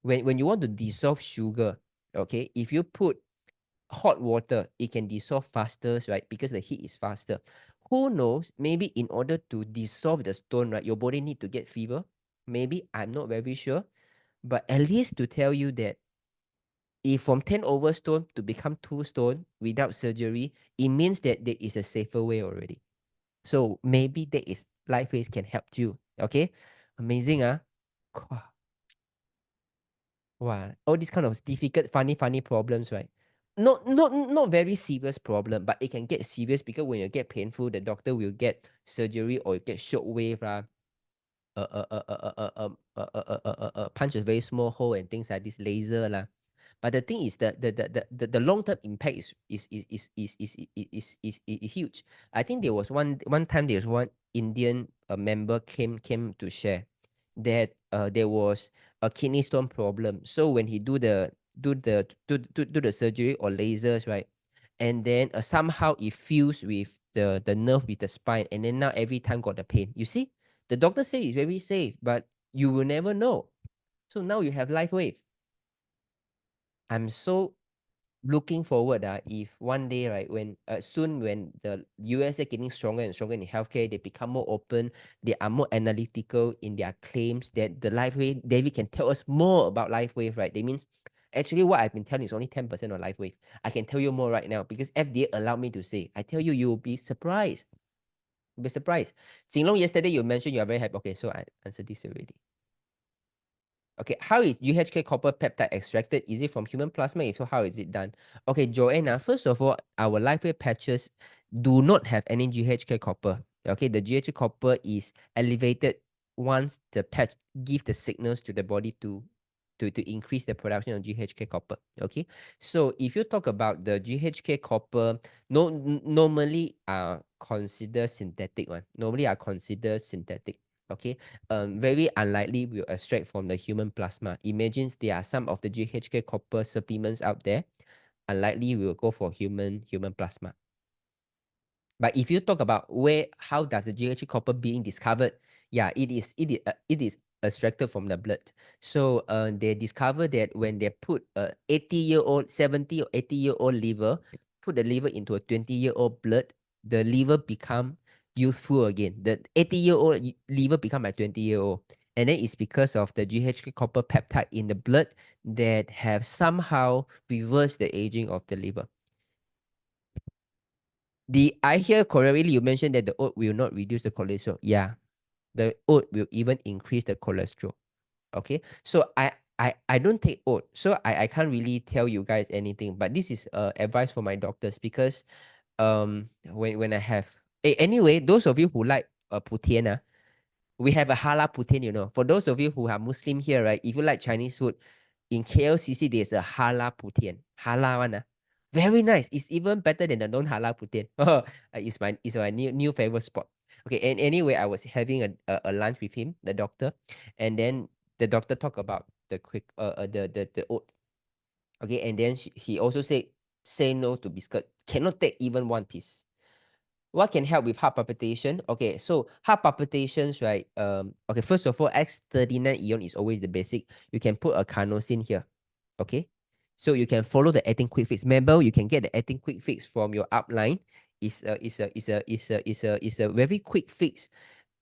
when you want to dissolve sugar, okay, if you put hot water, it can dissolve faster, right? Because the heat is faster. Who knows? Maybe in order to dissolve the stone, right, your body need to get fever. Maybe, I'm not very sure, but at least to tell you that if from 10 over stone to become 2 stone without surgery, it means that there is a safer way already. So maybe that is life phase can help you. Okay, amazing Wow, all these kind of difficult, funny problems, right? Not very serious problem, but it can get serious because when you get painful, the doctor will get surgery or you get shock wave punch a very small hole and things like this, laser . But the thing is that the long-term impact is huge. I think there was one time there was one Indian member came to share that there was a kidney stone problem. So when he do the surgery or lasers, right? And then somehow it fused with the nerve with the spine, and then now every time got the pain. You see, the doctor say it's very safe, but you will never know. So now you have life wave. I'm so looking forward if one day, right, when soon when the US are getting stronger and stronger in healthcare, they become more open, they are more analytical in their claims, that the life wave, David can tell us more about life wave, right? That means actually what I've been telling is only 10% of life wave. I can tell you more right now because FDA allowed me to say. I tell you, you'll be surprised. You'll be surprised. Jinlong, yesterday you mentioned you are very happy. Okay, so I answered this already. Okay, how is GHK copper peptide extracted? Is it from human plasma? If so, how is it done? Okay, Joanna, first of all, our LifeWave patches do not have any GHK copper. Okay, the GHK copper is elevated once the patch give the signals to the body to increase the production of GHK copper. Okay, so if you talk about the GHK copper, normally are considered synthetic one. Normally are considered synthetic. Okay, very unlikely will extract from the human plasma. Imagine there are some of the GHK copper supplements out there. Unlikely we will go for human plasma. But if you talk about how does the GHK copper being discovered? Yeah, it is extracted from the blood. So they discover that when they put a 80-year-old, 70 or 80-year-old liver, put the liver into a 20-year-old blood, the liver become youthful again. The 80-year-old liver become like 20-year-old. And then it's because of the GHK copper peptide in the blood that have somehow reversed the aging of the liver. I hear correctly you mentioned that the oat will not reduce the cholesterol. Yeah, the oat will even increase the cholesterol. Okay, so I don't take oat, so I can't really tell you guys anything. But this is advice for my doctors because when I have anyway, those of you who like putian, we have a halal putian. You know, for those of you who are Muslim here, right? If you like Chinese food, in KLCC there's a halal putian, halal one. Very nice. It's even better than the non-halal putian. It's my new favorite spot. Okay, and anyway, I was having a lunch with him, the doctor, and then the doctor talked about the oat. Okay, and then he also said say no to biscuit. Cannot take even one piece. What can help with heart palpitation? Okay, so heart palpitations, right? Okay, first of all, X39 ion is always the basic. You can put a carnosine here. Okay, so you can follow the 18 quick fix. Remember, you can get the 18 quick fix from your upline. It's a very quick fix.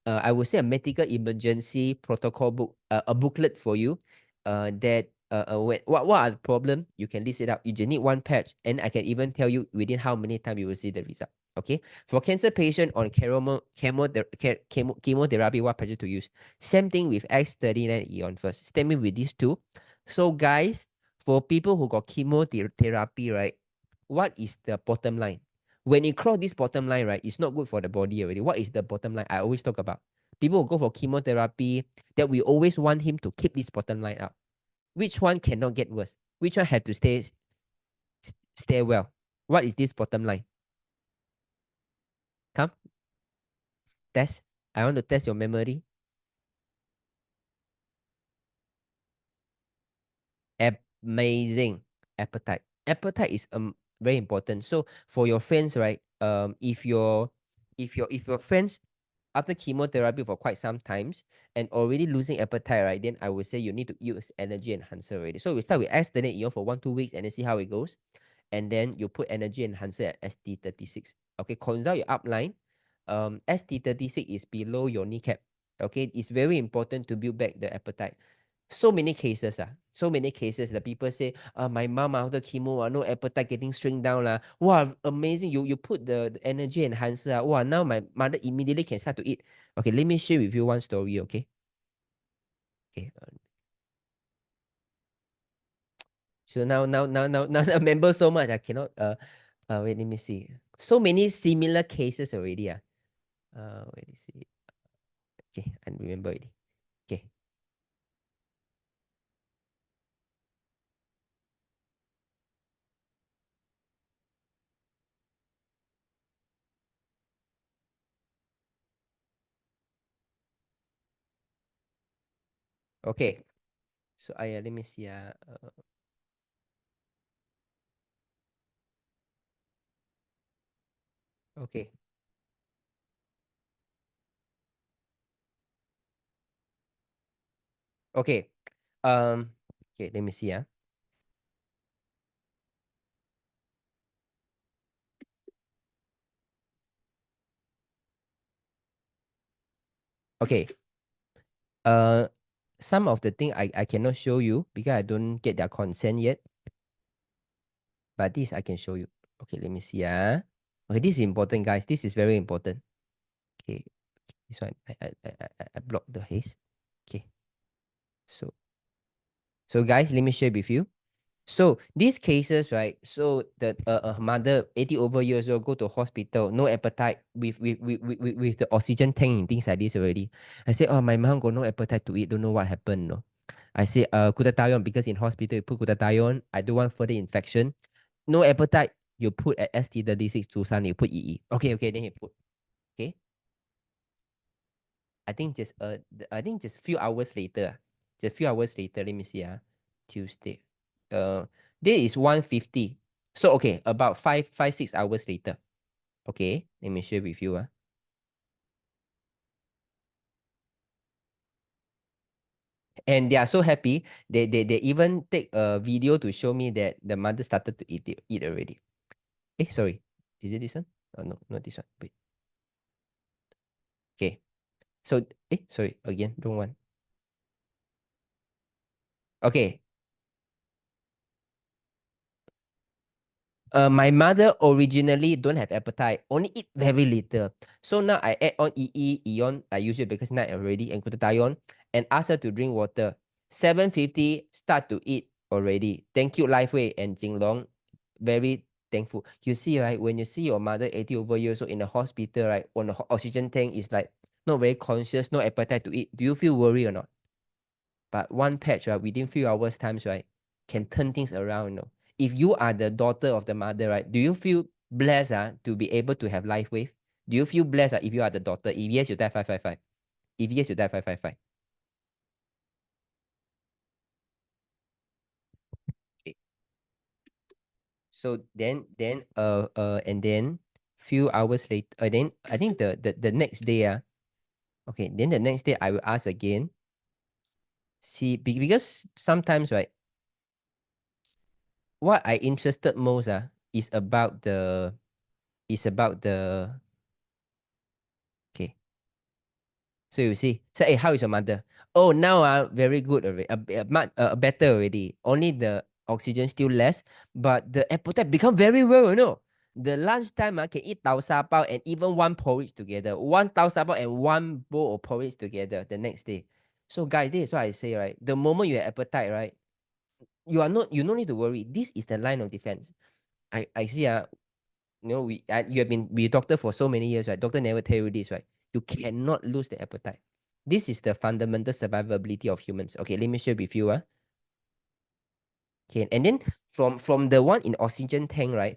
I would say a medical emergency protocol book, a booklet for you. That what are the problem? You can list it out. You just need one patch, and I can even tell you within how many time you will see the result. Okay, for cancer patient on chemotherapy, what patches to use? Same thing with X39 ion first. Start me with these two. So guys, for people who got chemotherapy, right? What is the bottom line? When you cross this bottom line, right, it's not good for the body already. What is the bottom line? I always talk about. People who go for chemotherapy, that we always want him to keep this bottom line up. Which one cannot get worse? Which one have to stay well? What is this bottom line? Come, test. I want to test your memory. Amazing. Appetite. Appetite is very important. So for your friends, right? If your friends after chemotherapy for quite some times and already losing appetite, right? Then I would say you need to use energy enhancer already. So we start with external ion for 1-2 weeks and then see how it goes. And then you put energy enhancer at ST36. Okay, consult your upline. ST36 is below your kneecap. Okay, it's very important to build back the appetite. So many cases, the people say, my mom after chemo, no appetite getting shrink down lah. Wow, amazing. You put the energy enhancer. Wow, now my mother immediately can start to eat. Okay, let me share with you one story, okay? Okay. So now I remember so much. I cannot wait, let me see. So many similar cases already. Wait, let's see. Okay, I remember it. Okay. Okay. So let me see. Okay. Okay. Okay, let me see. Okay. Some of the thing I cannot show you because I don't get their consent yet. But this I can show you. Okay, let me see. Okay, this is important, guys. This is very important. Okay, this one I block the haze. Okay. So guys, let me share with you. So these cases, right? So the mother 80 over years old go to hospital, no appetite with the oxygen tank and things like this already. I say, oh, my mom got no appetite to eat. Don't know what happened. No, I say glutathione because in hospital you put glutathione. I don't want further infection. No appetite. You put at ST36 Tucson. You put EE. Okay. Then you put. Okay. I think just few hours later. Just few hours later. Let me see. Tuesday. There is 150. So okay, about 6 hours later. Okay, let me share with you. And they are so happy. They even take a video to show me that the mother started to eat already. Sorry. Is it this one? Oh no, not this one. Wait. Okay. So sorry, again, wrong one. Okay. My mother originally don't have appetite, only eat very little. So now I add on EE, Eon, I use it because night already, and glutathione, and ask her to drink water. 7:50, start to eat already. Thank you, Lifeway and Jinlong. Very thankful. You see, right, when you see your mother 80 over years old in the hospital, right, on the oxygen tank is like not very conscious, no appetite to eat. Do you feel worried or not? But one patch, right, within few hours times, right, can turn things around, you know. If you are the daughter of the mother, right, do you feel blessed to be able to have life wave? Do you feel blessed if you are the daughter? If yes, you die 555. If yes, you die 555. Okay. So then and then few hours later, then I think the next day, okay, then the next day I will ask again. See, because sometimes, right, what I interested most is about the okay. So you see, so hey, how is your mother? Oh, now very good already, better already. Only the oxygen still less, but the appetite become very well, you know. The lunchtime can eat tau sa bao and even one porridge together. One tau sa bao and one bowl of porridge together the next day. So guys, this is what I say, right? The moment you have appetite, right? You no need to worry. This is the line of defense. I see you know, you have been with doctor for so many years, right? Doctor never tell you this, right? You cannot lose the appetite. This is the fundamental survivability of humans. Okay, let me share with you. Okay, and then from the one in oxygen tank, right?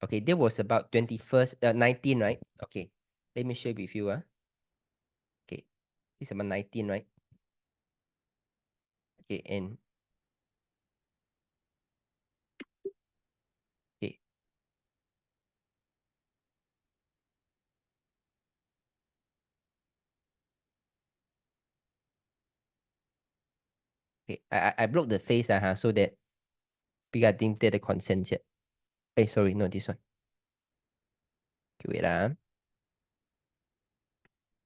Okay, there was about 19, right? Okay, let me share with you. Okay, this is about 19, right? Okay, and okay. Okay, I block the face so that because I didn't get the consent yet. Sorry, no, this one. Okay, wait.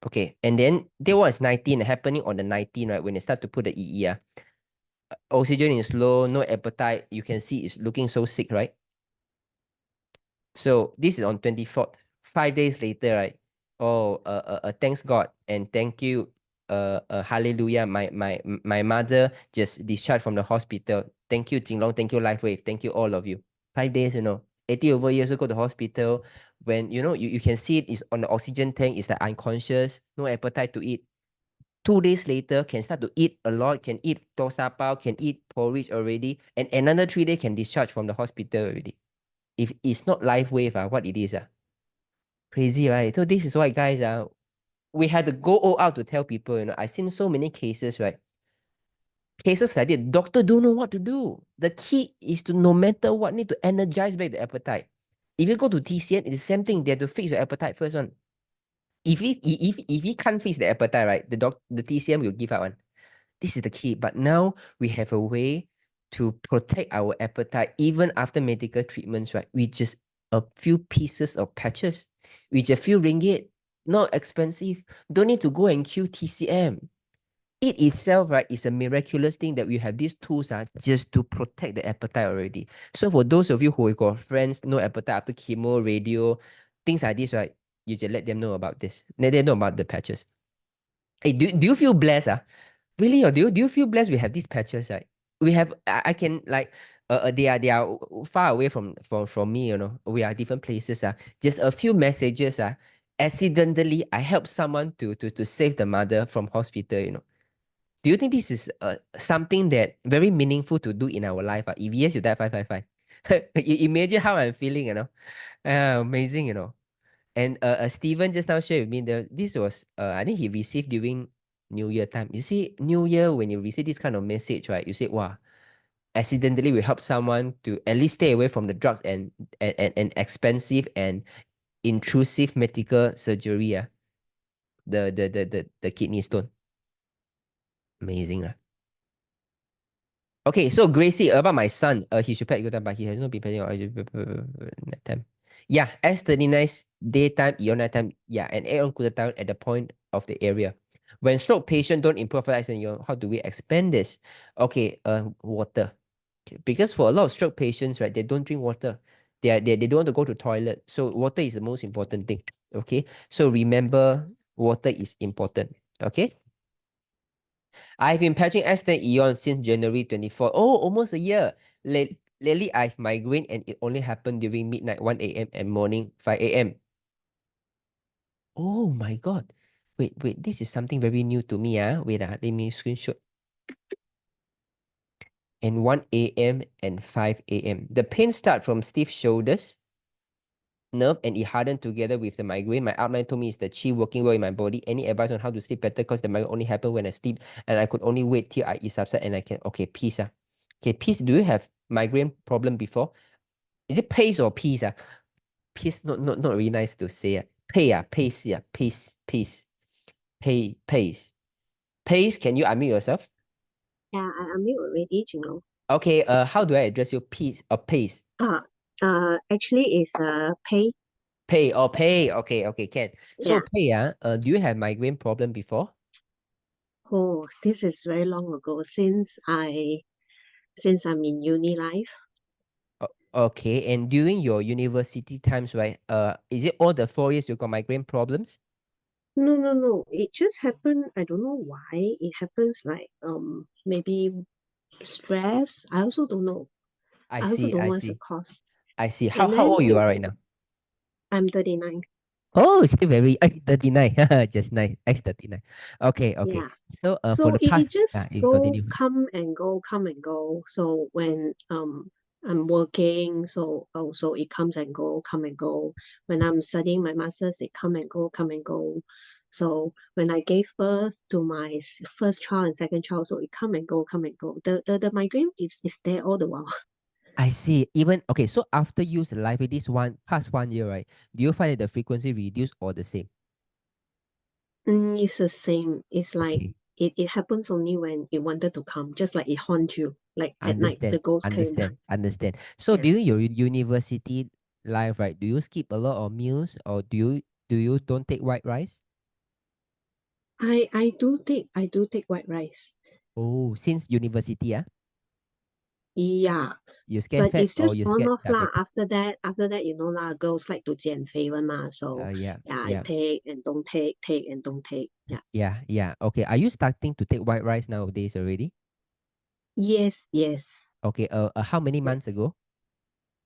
Okay, and then there was 19 happening on the 19, right? When they start to put the EE, oxygen is low, no appetite. You can see it's looking so sick, right? So this is on 24th. 5 days later, right? Oh, thanks God and thank you, hallelujah. My mother just discharged from the hospital. Thank you, Jinlong. Thank you, LifeWave. Thank you, all of you. 5 days, you know. 80 over years ago, to the hospital. When you know you can see it is on the oxygen tank. It's like unconscious, no appetite to eat. 2 days later, can start to eat a lot. Can eat tosa pao, can eat porridge already, and another 3 days can discharge from the hospital already. If it's not life wave, what it is? Crazy, right? So this is why, guys, we had to go all out to tell people, you know, I've seen so many cases, right? Cases like that, doctor don't know what to do. The key is to, no matter what, need to energize back the appetite. If you go to TCM, it's the same thing. They have to fix your appetite first one. If he can't fix the appetite, right, the TCM will give out one. This is the key. But now we have a way to protect our appetite even after medical treatments, right? With just a few pieces of patches, with a few ringgit, not expensive. Don't need to go and queue TCM. It itself, right, is a miraculous thing that we have these tools just to protect the appetite already. So for those of you who got friends, no appetite after chemo, radio, things like this, right, you just let them know about this. Let them know about the patches. Hey, do you feel blessed? Really, or do you feel blessed we have these patches, right? We have, I can like, they are far away from me, you know. We are different places. Just a few messages. Accidentally, I helped someone to save the mother from hospital, you know. Do you think this is something that very meaningful to do in our life? If yes, you die 555. Imagine how I'm feeling, you know. Amazing, you know. And Steven just now shared with me this was I think he received during New Year time. You see, New Year when you receive this kind of message, right? You say, wow, accidentally we help someone to at least stay away from the drugs and expensive and intrusive medical surgery. The kidney stone. Amazing. Okay, so Gracie, about my son, he should pack good time, but he has not been packing night time. Yeah, S39 daytime, night time. Yeah, and add on glutathione at the point of the area. When stroke patient don't improve how do we expand this? Okay, water. Okay, because for a lot of stroke patients, right, they don't drink water. They don't want to go to toilet. So water is the most important thing. Okay, so remember, water is important. Okay. I've been patching Aston Eon since January 24. Oh, almost a year. Lately, I've migraine and it only happened during midnight 1 a.m. and morning 5 a.m. Oh my God. Wait, this is something very new to me. Wait, let me screenshot. And 1 a.m. and 5 a.m. The pain start from stiff shoulders, nerve, and it hardened together with the migraine. My outline told me it's the chi working well in my body. Any advice on how to sleep better? Because the migraine only happened when I sleep and I could only wait till it subside and I can, okay, peace. Okay, peace, do you have migraine problem before? Is it pace or peace? Peace, not really nice to say. Pace, pace. Pace, can you unmute yourself? Yeah, I unmute already, Jinlong. Okay, how do I address you? Peace or pace? Actually it's pay. Pay. Okay, can. So Yeah. Pay, do you have migraine problem before? Oh, this is very long ago since I'm in uni life. Okay, and during your university times, right? Is it all the 4 years you got migraine problems? No. It just happened. I don't know why. It happens like maybe stress. I also don't know. I I also see, don't know I what's the see. cause. I see. And How old then you are right now? I'm 39. Oh, still very 39. Just nice. X39. Okay. Yeah. So for So the it past, just you continue. come and go. So when I'm working, so also it come and go. When I'm studying my masters, it come and go. So when I gave birth to my first child and second child, so it come and go. The migraine is there all the while. I see. Even okay. So after use life with this past 1 year, right? Do you find that the frequency reduced or the same? It's the same. It's like Okay. it happens only when it wanted to come, just like it haunts you. Like at night, the ghost came. Understand. So Yeah. during your university life, right? Do you skip a lot of meals or do you don't take white rice? I do take white rice. Oh, since university, Yeah, you scared but fat it's or just you on scared off lah. diabetic? After that, you know lah, girls like to 减肥 one ma. So Yeah. I take and don't take and don't take. Yeah. Yeah. Okay. Are you starting to take white rice nowadays already? Yes. Okay. How many Yeah. months ago?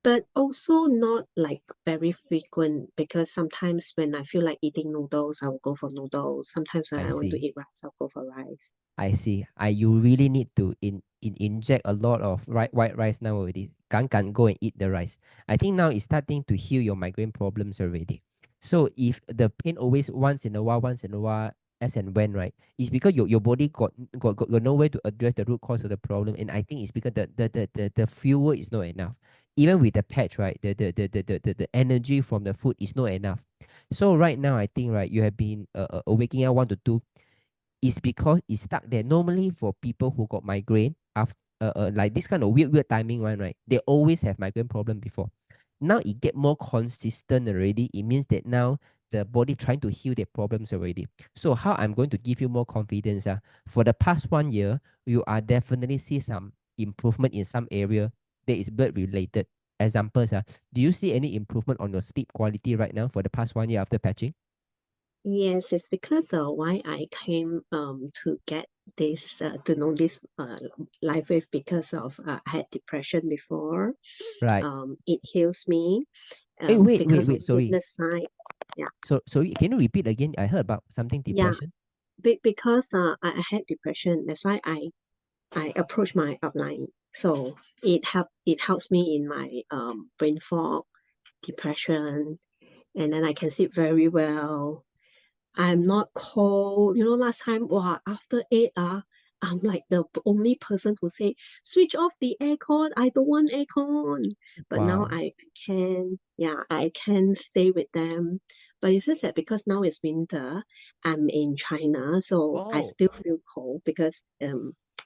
But also not like very frequent because sometimes when I feel like eating noodles, I will go for noodles. Sometimes when I I want to see. eat rice, I'll go for rice. I see. You really need to inject a lot of white rice now already. Can go and eat the rice. I think now it's starting to heal your migraine problems already. So if the pain always once in a while, as and when, right, it's because your body got no way to address the root cause of the problem. And I think it's because the fuel is not enough. Even with the patch, right, the energy from the food is not enough. So right now, I think, right, you have been waking up 1 to 2 is because it's stuck there. Normally for people who got migraine after like this kind of weird timing one, right, they always have migraine problem before. Now it get more consistent already. It means that now the body trying to heal their problems already. So how I'm going to give you more confidence, for the past 1 year, you are definitely see some improvement in some area that is blood related. Examples, do you see any improvement on your sleep quality right now for the past 1 year after patching? Yes, it's because why I came to get this to know this life wave because of I had depression before. Right. It heals me. Hey, wait, because of sorry. fitness side. Yeah. So sorry, can you repeat again? I heard about something Yeah. depression. Because I had depression, that's why I approached my upline. So it helps me in my brain fog, depression, and then I can sleep very well. I'm not cold. You know, last time, wow, after 8, I'm like the only person who say, switch off the aircon. I don't want aircon. But now Wow. I can stay with them. But it's just that because now it's winter, I'm in China, so I Oh, still feel cold because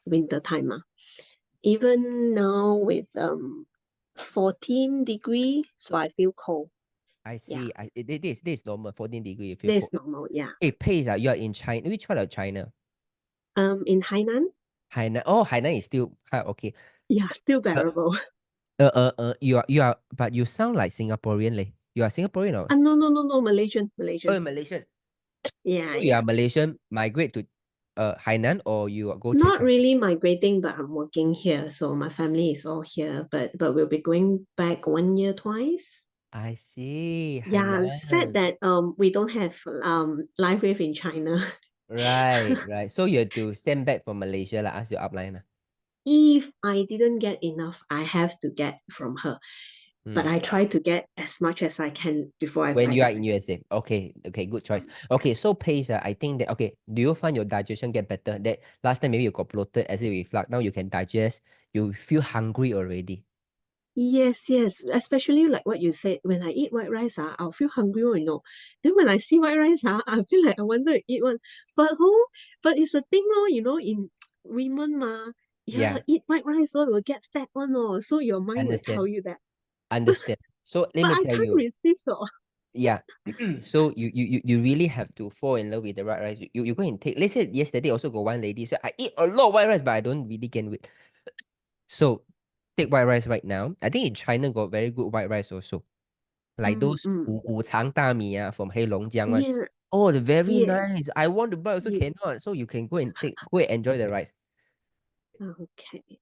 winter time. Even now with 14 degree, so I feel cold. I Yeah, see. This is normal. 14 degree, you feel this is cold. normal. Yeah. Hey, Paige, you are in China. Which part of China? In Hainan, Hainan. Oh, Hainan is still okay. yeah, still bearable. But you sound like Singaporean, leh. You are Singaporean or? No, Malaysian. Oh, Malaysian. Yeah, So you yeah. are Malaysian, migrate to Hainan, or you go to Not China? really migrating, but I'm working here, so my family is all here. But we'll be going back 1 year twice. I see. Yeah, sad Hainan. that we don't have live wave in China. Right. So you have to send back from Malaysia, like ask your upline. If I didn't get enough, I have to get from her. But I try to get as much as I can before I When fly you are back. in USA. Okay, good choice. Okay, so Pace, I think that, okay, do you find your digestion get better? That last time maybe you got bloated, acid reflux, now you can digest, you feel hungry already. Yes, especially like what you said, when I eat white rice, I'll feel hungry, Then when I see white rice, I feel like I want to eat one. But it's a thing, in women, Yeah, eat white rice, will get fat one, so your mind will tell understand. you that. Understand. So let But me I tell can't you, resist, yeah. So you really have to fall in love with the white rice. You go and take, let's say yesterday also got one lady, so I eat a lot of white rice, but I don't really gain weight. So take white rice right now. I think in China got very good white rice also. Like those 五常大米 from Heilongjiang one. Yeah, Oh, they're very yeah. nice. I want to buy also Yeah. cannot. So you can go and enjoy the rice. Okay.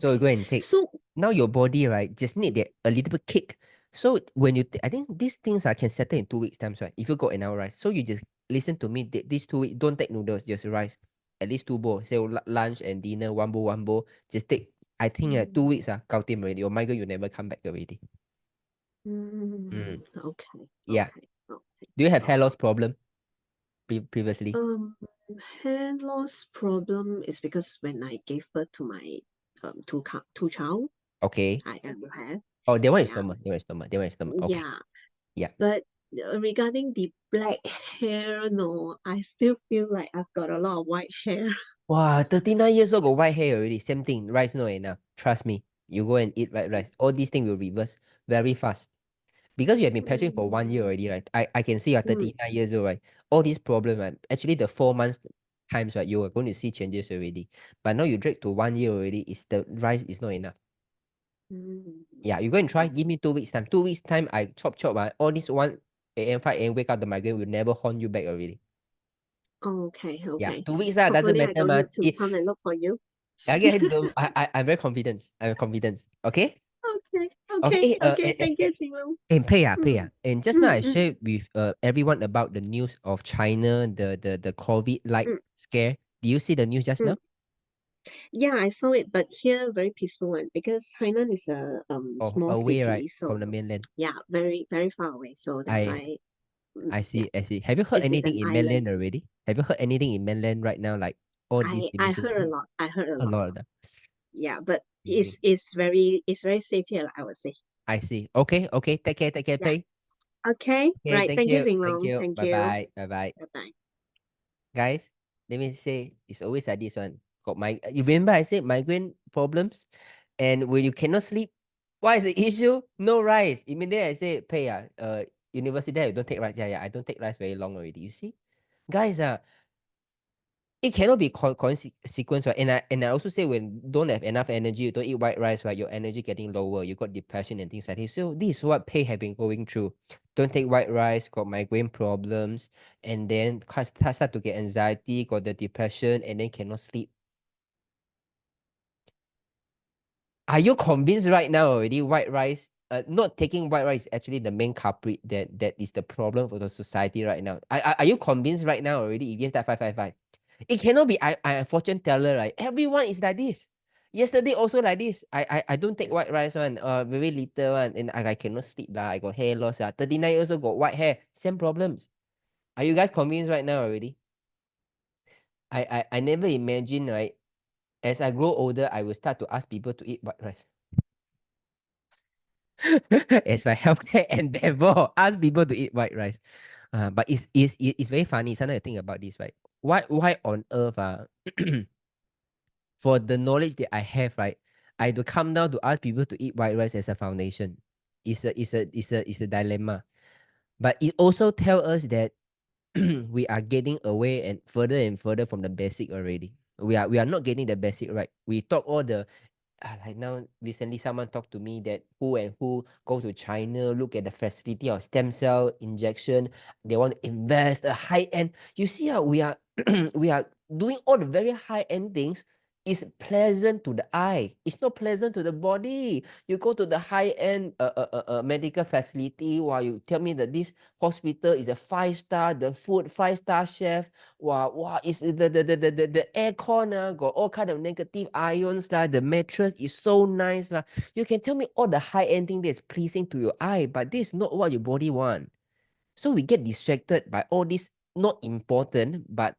So you go and take. So, Now your body, right, just need a little bit kick. So when you, I think these things I can settle in 2 weeks times, right? If you got an hour rice, so you just listen to me. These 2 weeks, don't take noodles, just rice. At least 2 bowls. Say lunch and dinner, one bowl. Just take. I think 2 weeks, gao dim already. Your migraine, you never come back already. okay. Yeah. Okay. Do you have hair loss problem previously? Hair loss problem is because when I gave birth to my two child, Okay. I am hair. Oh, that one is Yeah. normal. That one is normal. Okay. Yeah. But regarding the black hair, no, I still feel like I've got a lot of white hair. Wow, 39 years old got white hair already. Same thing. Rice not enough. Trust me. You go and eat white rice. All these things will reverse very fast. Because you have been patching for 1 year already, right? I can see you're 39 years old, right? All these problems, right? Actually, the 4 months times, right? You are going to see changes already. But now you drag to 1 year already. Is the rice is not enough. Yeah, you go and try. Give me 2 weeks time. 2 weeks time, I chop. All this 1 a.m., 5 a.m. wake up the migraine will never haunt you back already. Okay. Yeah, 2 weeks doesn't Hopefully I matter, don't ma. need to come and look for you. I'm very confident. Okay. Okay. Okay. Thank you, Jinlong. And pay. And just now I shared with everyone about the news of China, the COVID like scare. Do you see the news just now? Yeah, I saw it, but here very peaceful one because Hainan is a small away, city, right, so from the mainland. yeah, very far away. So that's why. I see, Yeah, I see. Have you heard it's in anything an in mainland island. already? Have you heard anything in mainland right now, like all these I heard a limitations? lot. I heard a A lot. lot of them. Yeah, but Mhm. it's very safe here, I would say. I see. Okay, okay. Take care, Yeah. Pei. Okay. Okay, Right. thank Thank you, you. Thank Jinlong. you. Thank Bye you. bye. Bye bye. Bye bye. Guys, let me say it's always like this one. Got my you remember I said migraine problems? And when you cannot sleep, what is the issue? No rice. Immediately I say, Pei, university you don't take rice. Yeah, I don't take rice very long already. You see? Guys, it cannot be consequence, right? And I also say when don't have enough energy, you don't eat white rice, right? Your energy getting lower, you got depression and things like this. So this is what Pei have been going through. Don't take white rice, got migraine problems, and then start to get anxiety, got the depression, and then cannot sleep. Are you convinced right now already white rice? Not taking white rice is actually the main culprit that is the problem for the society right now. Are you convinced right now already? If yes, that 555. It cannot be I a fortune teller, right? Everyone is like this. Yesterday also like this. I don't take white rice one, very little one, and I cannot sleep lah. I got hair loss. 39 also got white hair. Same problems. Are you guys convinced right now already? I never imagined, right? As I grow older, I will start to ask people to eat white rice. As my healthcare endeavor, ask people to eat white rice. But it's very funny. Sometimes I think about this, right? Why on earth for the knowledge that I have, right? I had to come down to ask people to eat white rice as a foundation. It's a dilemma. But it also tells us that we are getting away and further from the basic already. We are not getting the basic right. We talk all the like now recently someone talked to me that who and who go to China, look at the facility of stem cell injection. They want to invest a high end. You see how we are we are doing all the very high end things. It's pleasant to the eye. It's not pleasant to the body. You go to the high end medical facility while you tell me that this hospital is a 5-star, the food 5-star chef. Wow, it's the aircon got all kind of negative ions lah. The mattress is so nice lah. You can tell me all the high end thing that's pleasing to your eye, but this is not what your body want. So we get distracted by all these not important but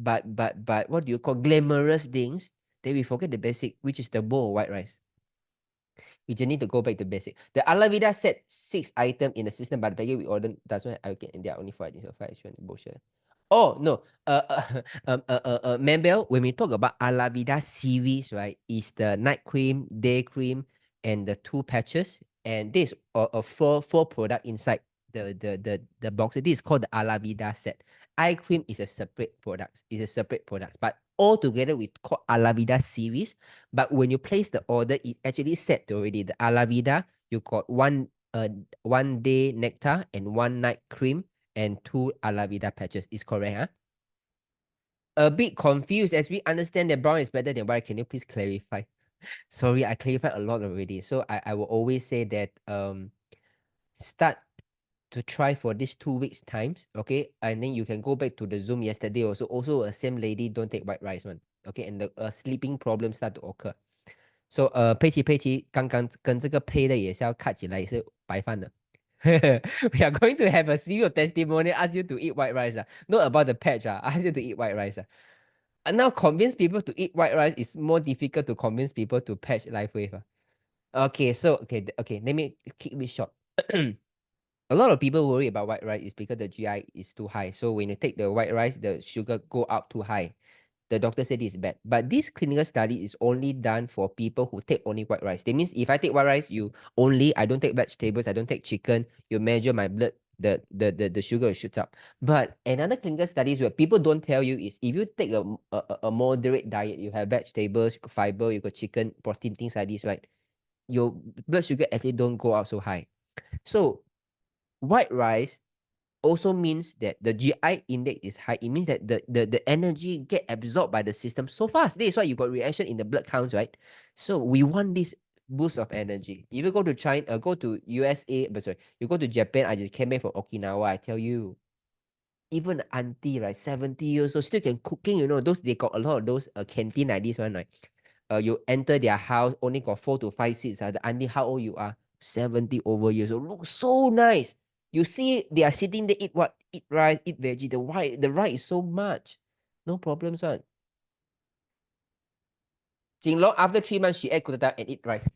what do you call glamorous things. Then we forget the basic, which is the bowl of white rice. We just need to go back to basic. The Alavida set 6 items in the system, but the package we ordered doesn't allocate, and there are only 4 items. So 5 extra bullshit. Oh no, Mabel, when we talk about Alavida series, right, is the night cream, day cream, and the 2 patches, and this a 4 product inside the box. This is called the Alavida set. Eye cream is a separate product. It's a separate product, but all together we call Alavida series. But when you place the order, it actually set already. The Alavida, you got one day nectar and 1 night cream and 2 Alavida patches. Is correct, huh? A bit confused as we understand that brown is better than white. Can you please clarify? Sorry, I clarified a lot already. So I will always say that start to try for this 2 weeks times, okay? And then you can go back to the Zoom yesterday also a same lady don't take white rice one, okay? And the sleeping problem start to occur. So 佩奇刚刚跟这个配的也是要 cut 起来，也是白饭的。We are going to have a series of testimony. Ask you to eat white rice. Not about the patch. Ask you to eat white rice. And now convince people to eat white rice is more difficult to convince people to patch LifeWave. Okay, so okay, let me keep it short. A lot of people worry about white rice is because the GI is too high. So when you take the white rice, the sugar go up too high. The doctor said this is bad. But this clinical study is only done for people who take only white rice. That means if I take white rice, I don't take vegetables, I don't take chicken, you measure my blood, the sugar shoots up. But another clinical studies where people don't tell you is if you take a moderate diet, you have vegetables, you got fiber, you got chicken, protein, things like this, right? Your blood sugar actually don't go up so high. So white rice also means that the GI index is high. It means that the energy get absorbed by the system so fast. This is why you got reaction in the blood counts, right? So we want this boost of energy. If you go to China, go to USA, but sorry, you go to Japan, I just came back from Okinawa, I tell you, even auntie, right, 70 years old, still can cooking, you know, those, they got a lot of those canteen like this one, right? You enter their house, only got 4 to 5 seats. The auntie, how old you are? 70 over years old. Look so nice. You see, they are sitting there, eat what? Eat rice, eat veggie. The rice is so much. No problems, one. Jinlong, after 3 months, she ate kutata and eat rice.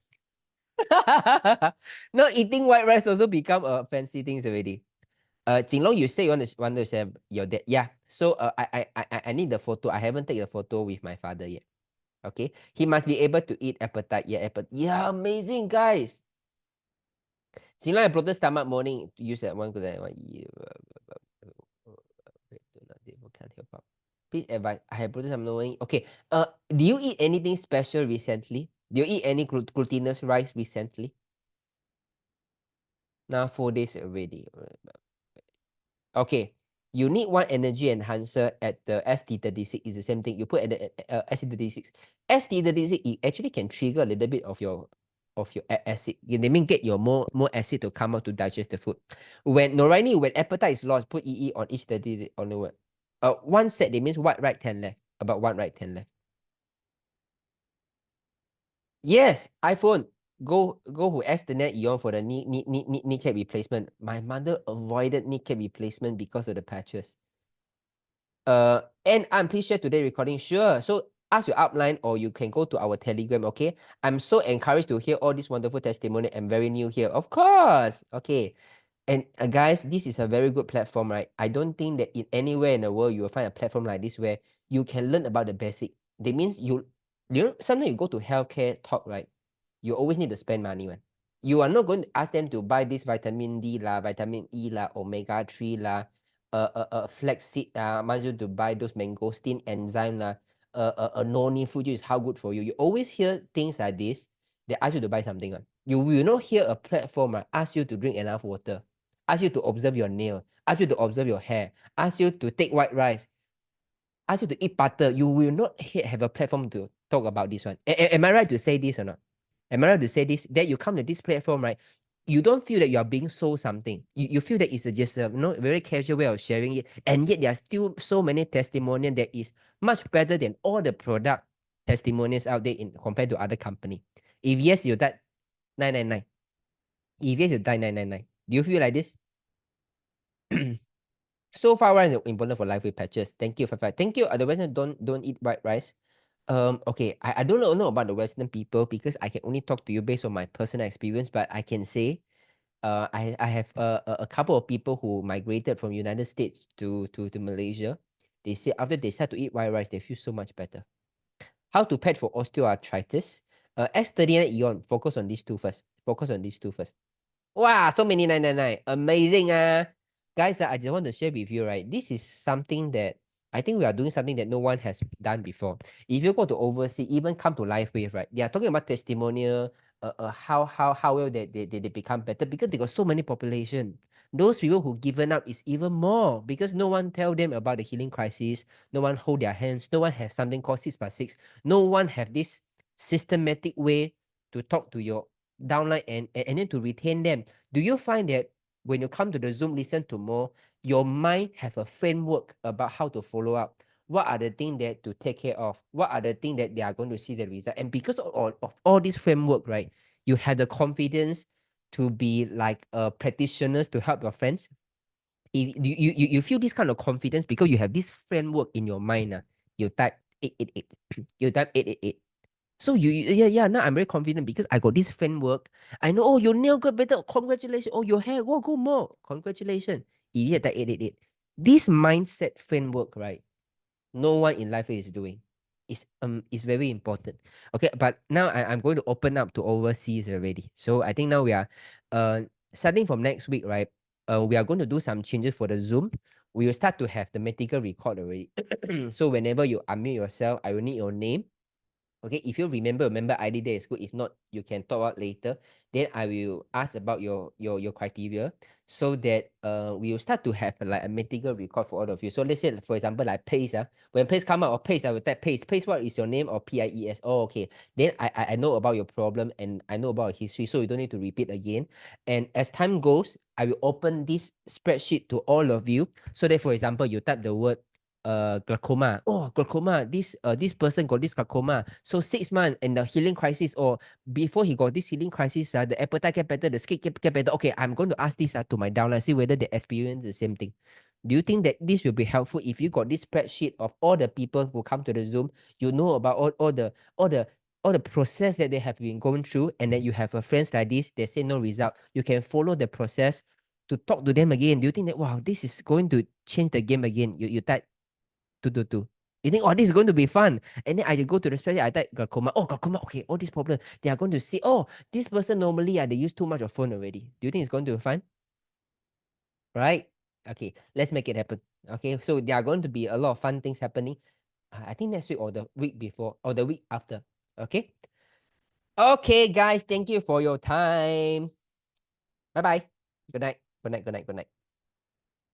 Now eating white rice also become fancy things already. Jinlong, you say you want to share your dad. Yeah. So I need the photo. I haven't taken a photo with my father yet. Okay. He must be able to eat appetite. Yeah, yeah, amazing, guys. Jinlong had bloated stomach morning. Use that one. Can't help out. Please advise. I have bloated stomach morning. Okay. Do you eat anything special recently? Do you eat any glutinous rice recently? Now 4 days already. Okay. You need one energy enhancer at the ST36. It's the same thing. You put at the ST36. ST36, it actually can trigger a little bit of your acid. They mean get your more acid to come out to digest the food. When appetite is lost, put EE on each 30 on the word. One set, that means white right, 10 left. About 1 right, 10 left. Yes, iPhone. Go who asked the net Eon for the kneecap replacement. My mother avoided kneecap replacement because of the patches. And I'm please share today recording. Sure. So ask your upline or you can go to our Telegram, okay? I'm so encouraged to hear all this wonderful testimony. I'm very new here. Of course. Okay. And guys, this is a very good platform, right? I don't think that in anywhere in the world you will find a platform like this where you can learn about the basic. That means you know, sometimes you go to healthcare talk, right? You always need to spend money, man. You are not going to ask them to buy this vitamin D lah, vitamin E lah, omega 3 lah, flaxseed wants you to buy those mangosteen enzyme lah, noni food is how good for you. You always hear things like this. They ask you to buy something. You will not hear a platform ask you to drink enough water, ask you to observe your nail, ask you to observe your hair, ask you to take white rice, ask you to eat butter. You will not have a platform to talk about this one. Am I right to say this or not? Am I right to say this? That you come to this platform, right? You don't feel that you are being sold something. You feel that it's just a very casual way of sharing it. And yet there are still so many testimonials that is much better than all the product testimonials out there compared to other company. If yes, you die 999. If yes, you die 999. Do you feel like this? So far, rice is important for life with patches. Thank you, Fafa. Thank you. Otherwise, don't eat white rice. Okay, I don't know about the Western people because I can only talk to you based on my personal experience, but I can say I have a couple of people who migrated from United States to Malaysia. They say after they start to eat white rice, they feel so much better. How to pet for osteoarthritis? X39 Eon, focus on these two first. Wow, so many 999. Amazing. Guys, I just want to share with you, right? This is something that I think we are doing something that no one has done before. If you go to overseas, even come to LifeWave, right? They are talking about testimonial, how well they become better because they got so many population. Those people who given up is even more because no one tell them about the healing crisis. No one hold their hands. No one have something called 6x6. No one have this systematic way to talk to your downline and then to retain them. Do you find that when you come to the Zoom, listen to more, your mind have a framework about how to follow up? What are the things that to take care of? What are the things that they are going to see the result? And because of all this framework, right, you have the confidence to be like practitioners to help your friends. If you feel this kind of confidence because you have this framework in your mind, you type 888, you type 888. So now I'm very confident because I got this framework. I know, oh, your nail got better. Congratulations. Oh, your hair, go more. Congratulations. That 888. This mindset framework, right? No one in life is doing. It's very important. Okay, but now I'm going to open up to overseas already. So I think now we are starting from next week, right? We are going to do some changes for the Zoom. We will start to have the medical record already. So whenever you unmute yourself, I will need your name. Okay, if you remember ID there is good. If not, you can talk about later. Then I will ask about your criteria so that we will start to have like a medical record for all of you. So let's say, for example, like PACE. When PACE come out or PACE, I will type PACE. PACE, what is your name or PIES? Oh, okay. Then I know about your problem and I know about history, so you don't need to repeat again. And as time goes, I will open this spreadsheet to all of you. So that, for example, you type the word glaucoma. Oh, glaucoma. This person got this glaucoma. So 6 months and the healing crisis, or before he got this healing crisis, the appetite get better, the skin get better. Okay, I'm going to ask this to my downline, see whether they experience the same thing. Do you think that this will be helpful if you got this spreadsheet of all the people who come to the Zoom? You know about all the process that they have been going through, and then you have a friends like this, they say no result. You can follow the process to talk to them again. Do you think that, wow, this is going to change the game again? You type 222. You think, oh, this is going to be fun. And then I go to the spreadsheet, I type glaucoma. Oh, glaucoma, okay, all these problems. They are going to see, oh, this person normally, they use too much of phone already. Do you think it's going to be fun? Right? Okay, let's make it happen. Okay, so there are going to be a lot of fun things happening. I think next week or the week before or the week after. Okay? Okay, guys, thank you for your time. Bye-bye. Good night. Good night, good night, good night.